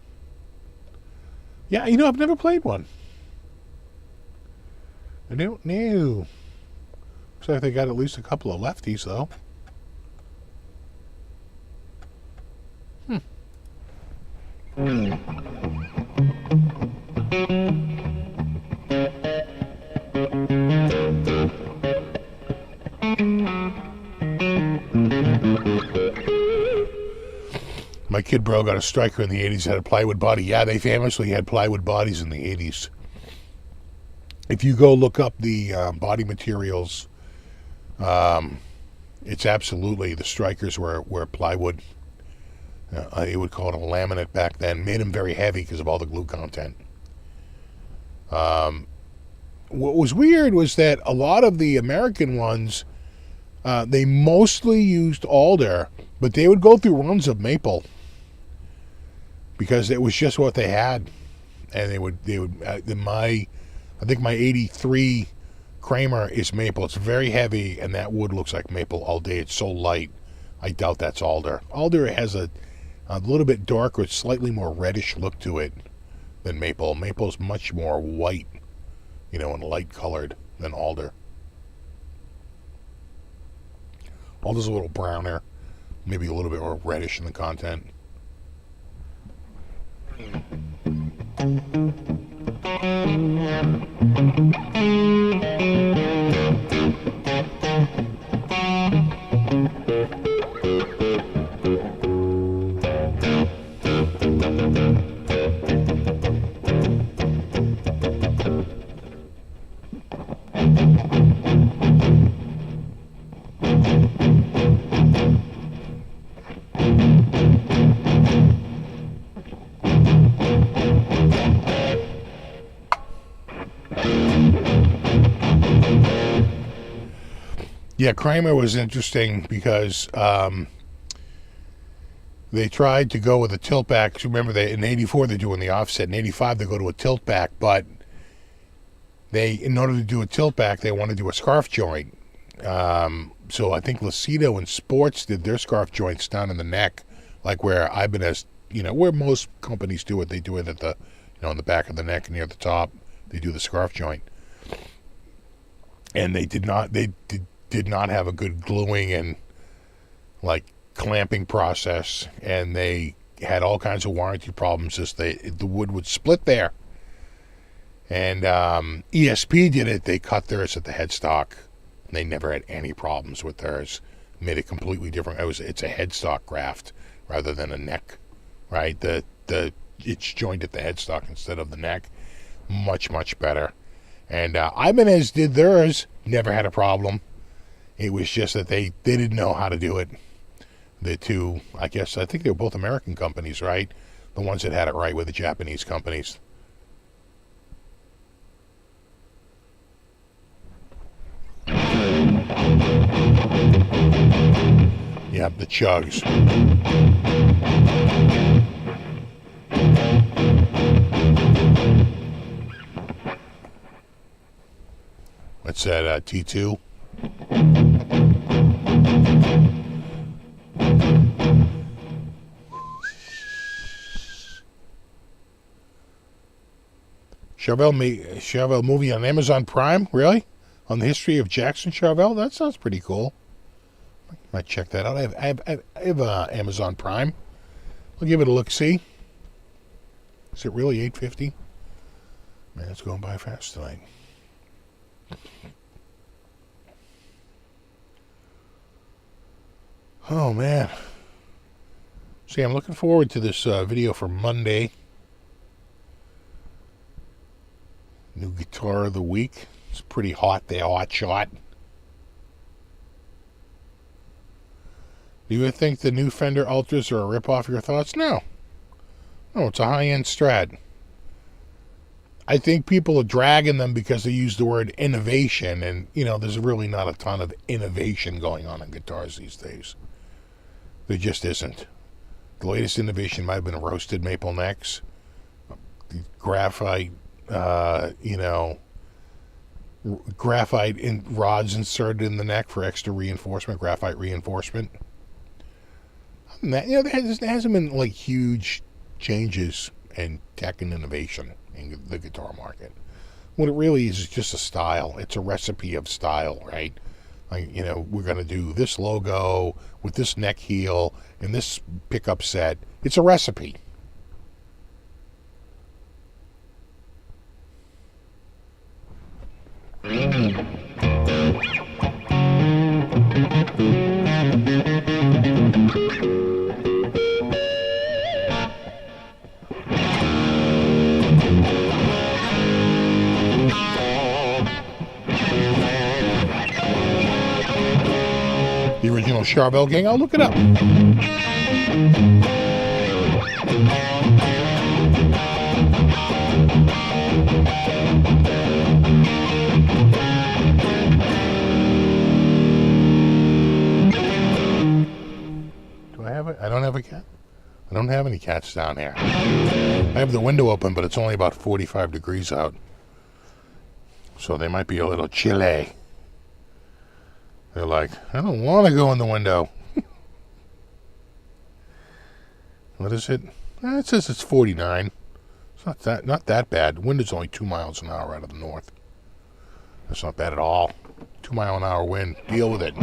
Yeah, you know, I've never played one. I don't know. Looks like they got at least a couple of lefties, though. My kid bro got a Striker in the 80s, had a plywood body. Yeah, they famously had plywood bodies in the 80s. If you go look up the body materials, it's absolutely, the Strikers were plywood. They would call it a laminate back then. Made them very heavy because of all the glue content. What was weird was that a lot of the American ones, they mostly used alder, but they would go through runs of maple because it was just what they had. And they would. I think my 83 Kramer is maple. It's very heavy, and that wood looks like maple all day. It's so light. I doubt that's alder. Alder has a little bit darker, slightly more reddish look to it than maple. Maple's much more white, you know, and light colored than alder. Alder's a little browner, maybe a little bit more reddish in the content. Yeah, Kramer was interesting because they tried to go with a tilt back. Remember, in '84 they're doing the offset. In '85 they go to a tilt back, but in order to do a tilt back, they want to do a scarf joint. So I think Lucido and Sports did their scarf joints down in the neck, like where Ibanez, you know, where most companies do it. They do it at the, you know, in the back of the neck near the top. They do the scarf joint, and they did not have a good gluing and like clamping process, and they had all kinds of warranty problems as the wood would split there. And ESP did it. They cut theirs at the headstock. They never had any problems with theirs. Made it completely different. It's a headstock graft rather than a neck, right? It's joined at the headstock instead of the neck. Much better. And Ibanez did theirs. Never had a problem. It was just that they didn't know how to do it. The two, I think they were both American companies, right? The ones that had it right were the Japanese companies. Yeah, the chugs. What's that, T2? Charvel movie on Amazon Prime? Really? On the history of Jackson Charvel? That sounds pretty cool. I might check that out. I have Amazon Prime. I'll give it a look-see. Is it really 8:50? Man, it's going by fast tonight. Oh, man. See, I'm looking forward to this video for Monday. New guitar of the week. It's pretty hot there, hot shot. Do you think the new Fender Ultras are a rip-off? Your thoughts? No. No, it's a high-end Strat. I think people are dragging them because they use the word innovation, and, there's really not a ton of innovation going on in guitars these days. There just isn't. The latest innovation might have been roasted maple necks, graphite, graphite rods inserted in the neck for extra reinforcement, graphite reinforcement. That, there hasn't been like huge changes in tech and innovation in the guitar market. What it really is just a style. It's a recipe of style, right? Like, we're going to do this logo with this neck heel and this pickup set. It's a recipe. The original Charvel gang, I'll look it up. Do I have it? I don't have a cat. I don't have any cats down here. I have the window open, but it's only about 45 degrees out. So they might be a little chilly. They're like, I don't want to go in the window. What is it? It says it's 49. It's not that bad. The wind is only 2 miles an hour out of the north. That's not bad at all. 2 mile an hour wind. Deal with it.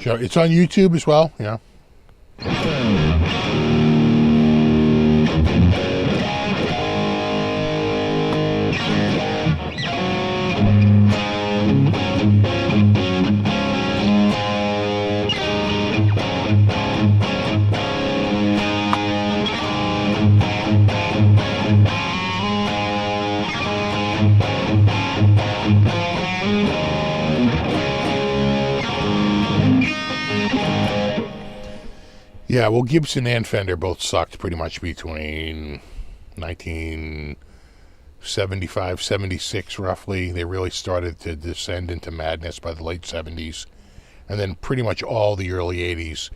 So it's on YouTube as well. Yeah. Yeah, well, Gibson and Fender both sucked pretty much between 1975, 76 roughly. They really started to descend into madness by the late 70s. And then pretty much all the early 80s.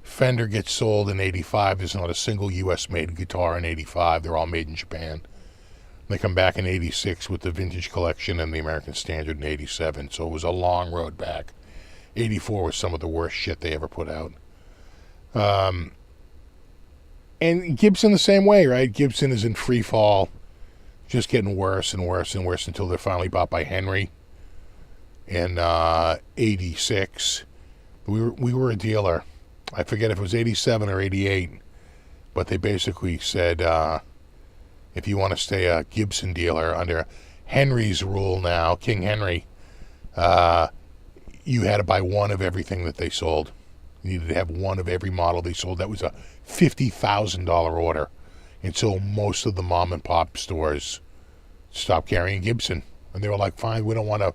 Fender gets sold in 85. There's not a single U.S.-made guitar in 85. They're all made in Japan. They come back in 86 with the Vintage Collection and the American Standard in 87. So it was a long road back. 84 was some of the worst shit they ever put out. And Gibson the same way, right? Gibson is in free fall, just getting worse and worse and worse until they're finally bought by Henry in 86. We were a dealer. I forget if it was 87 or 88, but they basically said if you want to stay a Gibson dealer under Henry's rule now, King Henry, you had to buy one of everything that they sold. You needed to have one of every model they sold. That was a $50,000 order. And so most of the mom and pop stores stopped carrying Gibson. And they were like, fine, we don't want to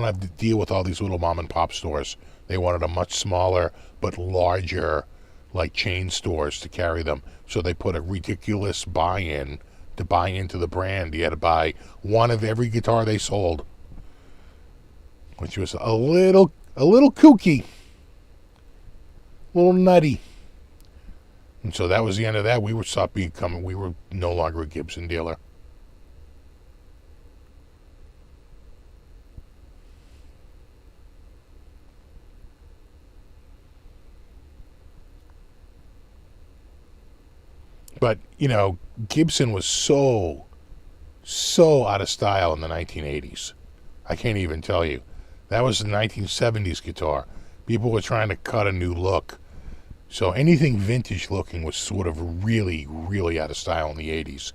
have to deal with all these little mom and pop stores. They wanted a much smaller but larger, like, chain stores to carry them. So they put a ridiculous buy-in to buy into the brand. You had to buy one of every guitar they sold, which was a little kooky. A little nutty. And so that was the end of that. We were no longer a Gibson dealer. But, Gibson was so out of style in the 1980s. I can't even tell you. That was the 1970s guitar. People were trying to cut a new look. So anything vintage looking was sort of really, really out of style in the 80s.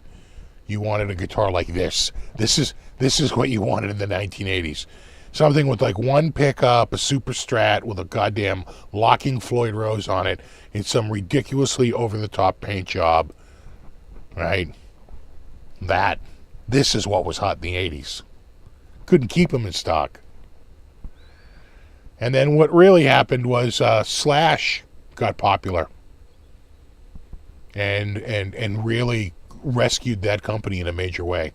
You wanted a guitar like this. This is what you wanted in the 1980s. Something with like one pickup, a Super Strat with a goddamn locking Floyd Rose on it, and some ridiculously over-the-top paint job. Right? This is what was hot in the 80s. Couldn't keep them in stock. And then what really happened was Slash got popular. And really rescued that company in a major way.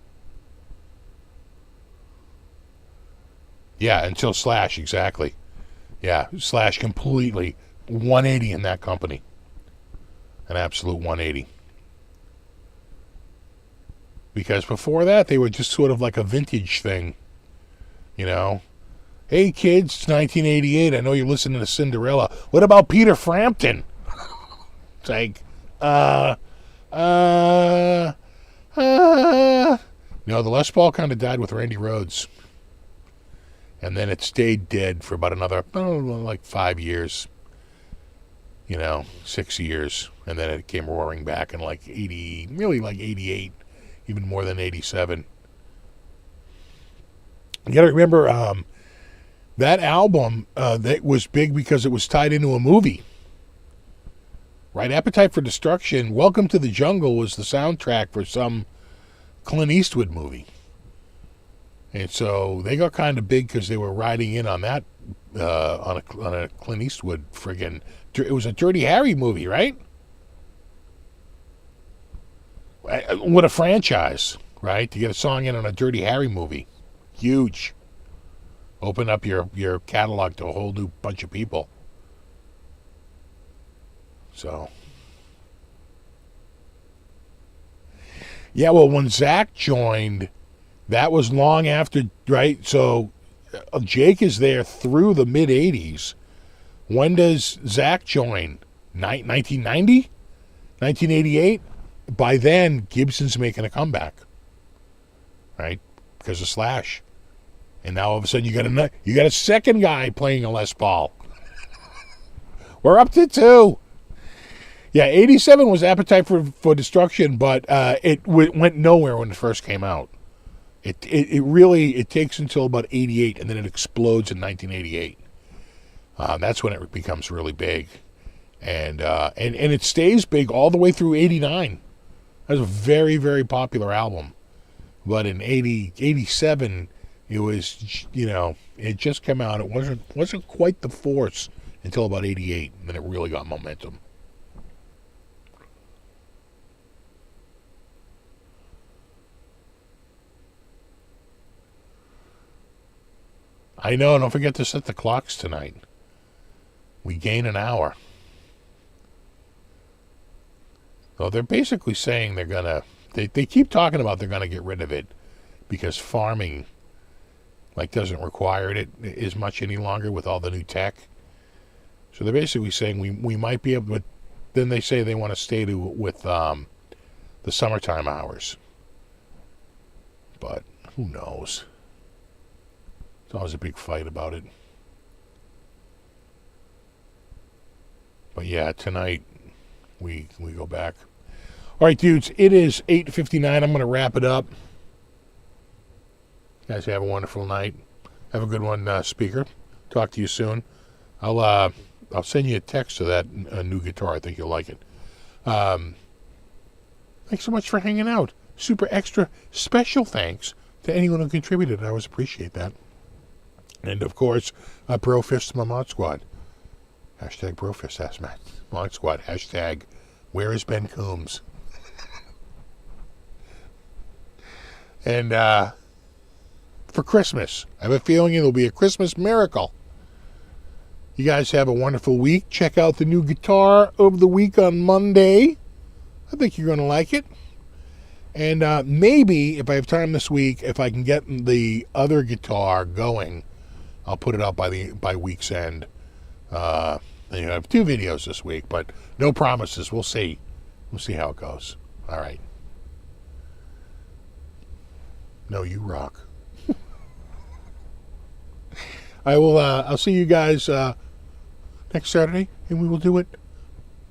Yeah, until Slash, exactly. Yeah, Slash completely 180 in that company. An absolute 180. Because before that, they were just sort of like a vintage thing. You know? Hey, kids, it's 1988. I know you're listening to Cinderella. What about Peter Frampton? It's like, the Les Paul kind of died with Randy Rhoads. And then it stayed dead for about another, like 5 years. 6 years. And then it came roaring back in like 80, really like 88, even more than 87. You gotta remember, that album, that was big because it was tied into a movie. Right? Appetite for Destruction, Welcome to the Jungle was the soundtrack for some Clint Eastwood movie. And so they got kind of big because they were riding in on that, on a Clint Eastwood friggin', it was a Dirty Harry movie, right? What a franchise, right? To get a song in on a Dirty Harry movie. Huge. Open up your catalog to a whole new bunch of people. So. Yeah, well, when Zach joined, that was long after, right? So Jake is there through the mid-'80s. When does Zach join? 1990? 1988? By then, Gibson's making a comeback. Right? Because of Slash. And now all of a sudden you got a second guy playing a Les Paul. We're up to 2. Yeah, 87 was Appetite for Destruction, but it went nowhere when it first came out. It really takes until about 88, and then it explodes in 1988. That's when it becomes really big, and it stays big all the way through 89. That's a very, very popular album. But in 87, it was, it just came out. It wasn't quite the force until about 88, and then it really got momentum. I know, don't forget to set the clocks tonight. We gain an hour. So they're basically saying they're going to, they keep talking about they're going to get rid of it because farming doesn't require it as much any longer with all the new tech. So they're basically saying we might be able, but then they say they want to stay with the summertime hours. But who knows? There's always a big fight about it. But yeah, tonight we go back. All right, dudes, it is 8:59. I'm going to wrap it up. You guys have a wonderful night. Have a good one, speaker. Talk to you soon. I'll send you a text of that new guitar. I think you'll like it. Thanks so much for hanging out. Super extra special thanks to anyone who contributed. I always appreciate that. And, of course, Brofist to my mod squad. Hashtag Brofist, ask Matt. Mod squad. Hashtag where is Ben Coombs? And for Christmas, I have a feeling it'll be a Christmas miracle. You guys have a wonderful week. Check out the new guitar over the week on Monday. I think you're going to like it. And maybe, if I have time this week, if I can get the other guitar going, I'll put it out by week's end. I have 2 videos this week, but no promises. We'll see. We'll see how it goes. All right. No, you rock. I will. I'll see you guys next Saturday, and we will do it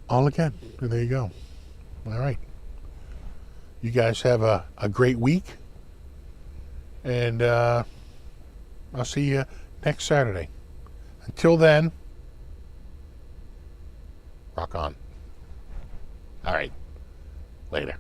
all again. And there you go. All right. You guys have a great week, and I'll see you next Saturday. Until then, rock on. All right. Later.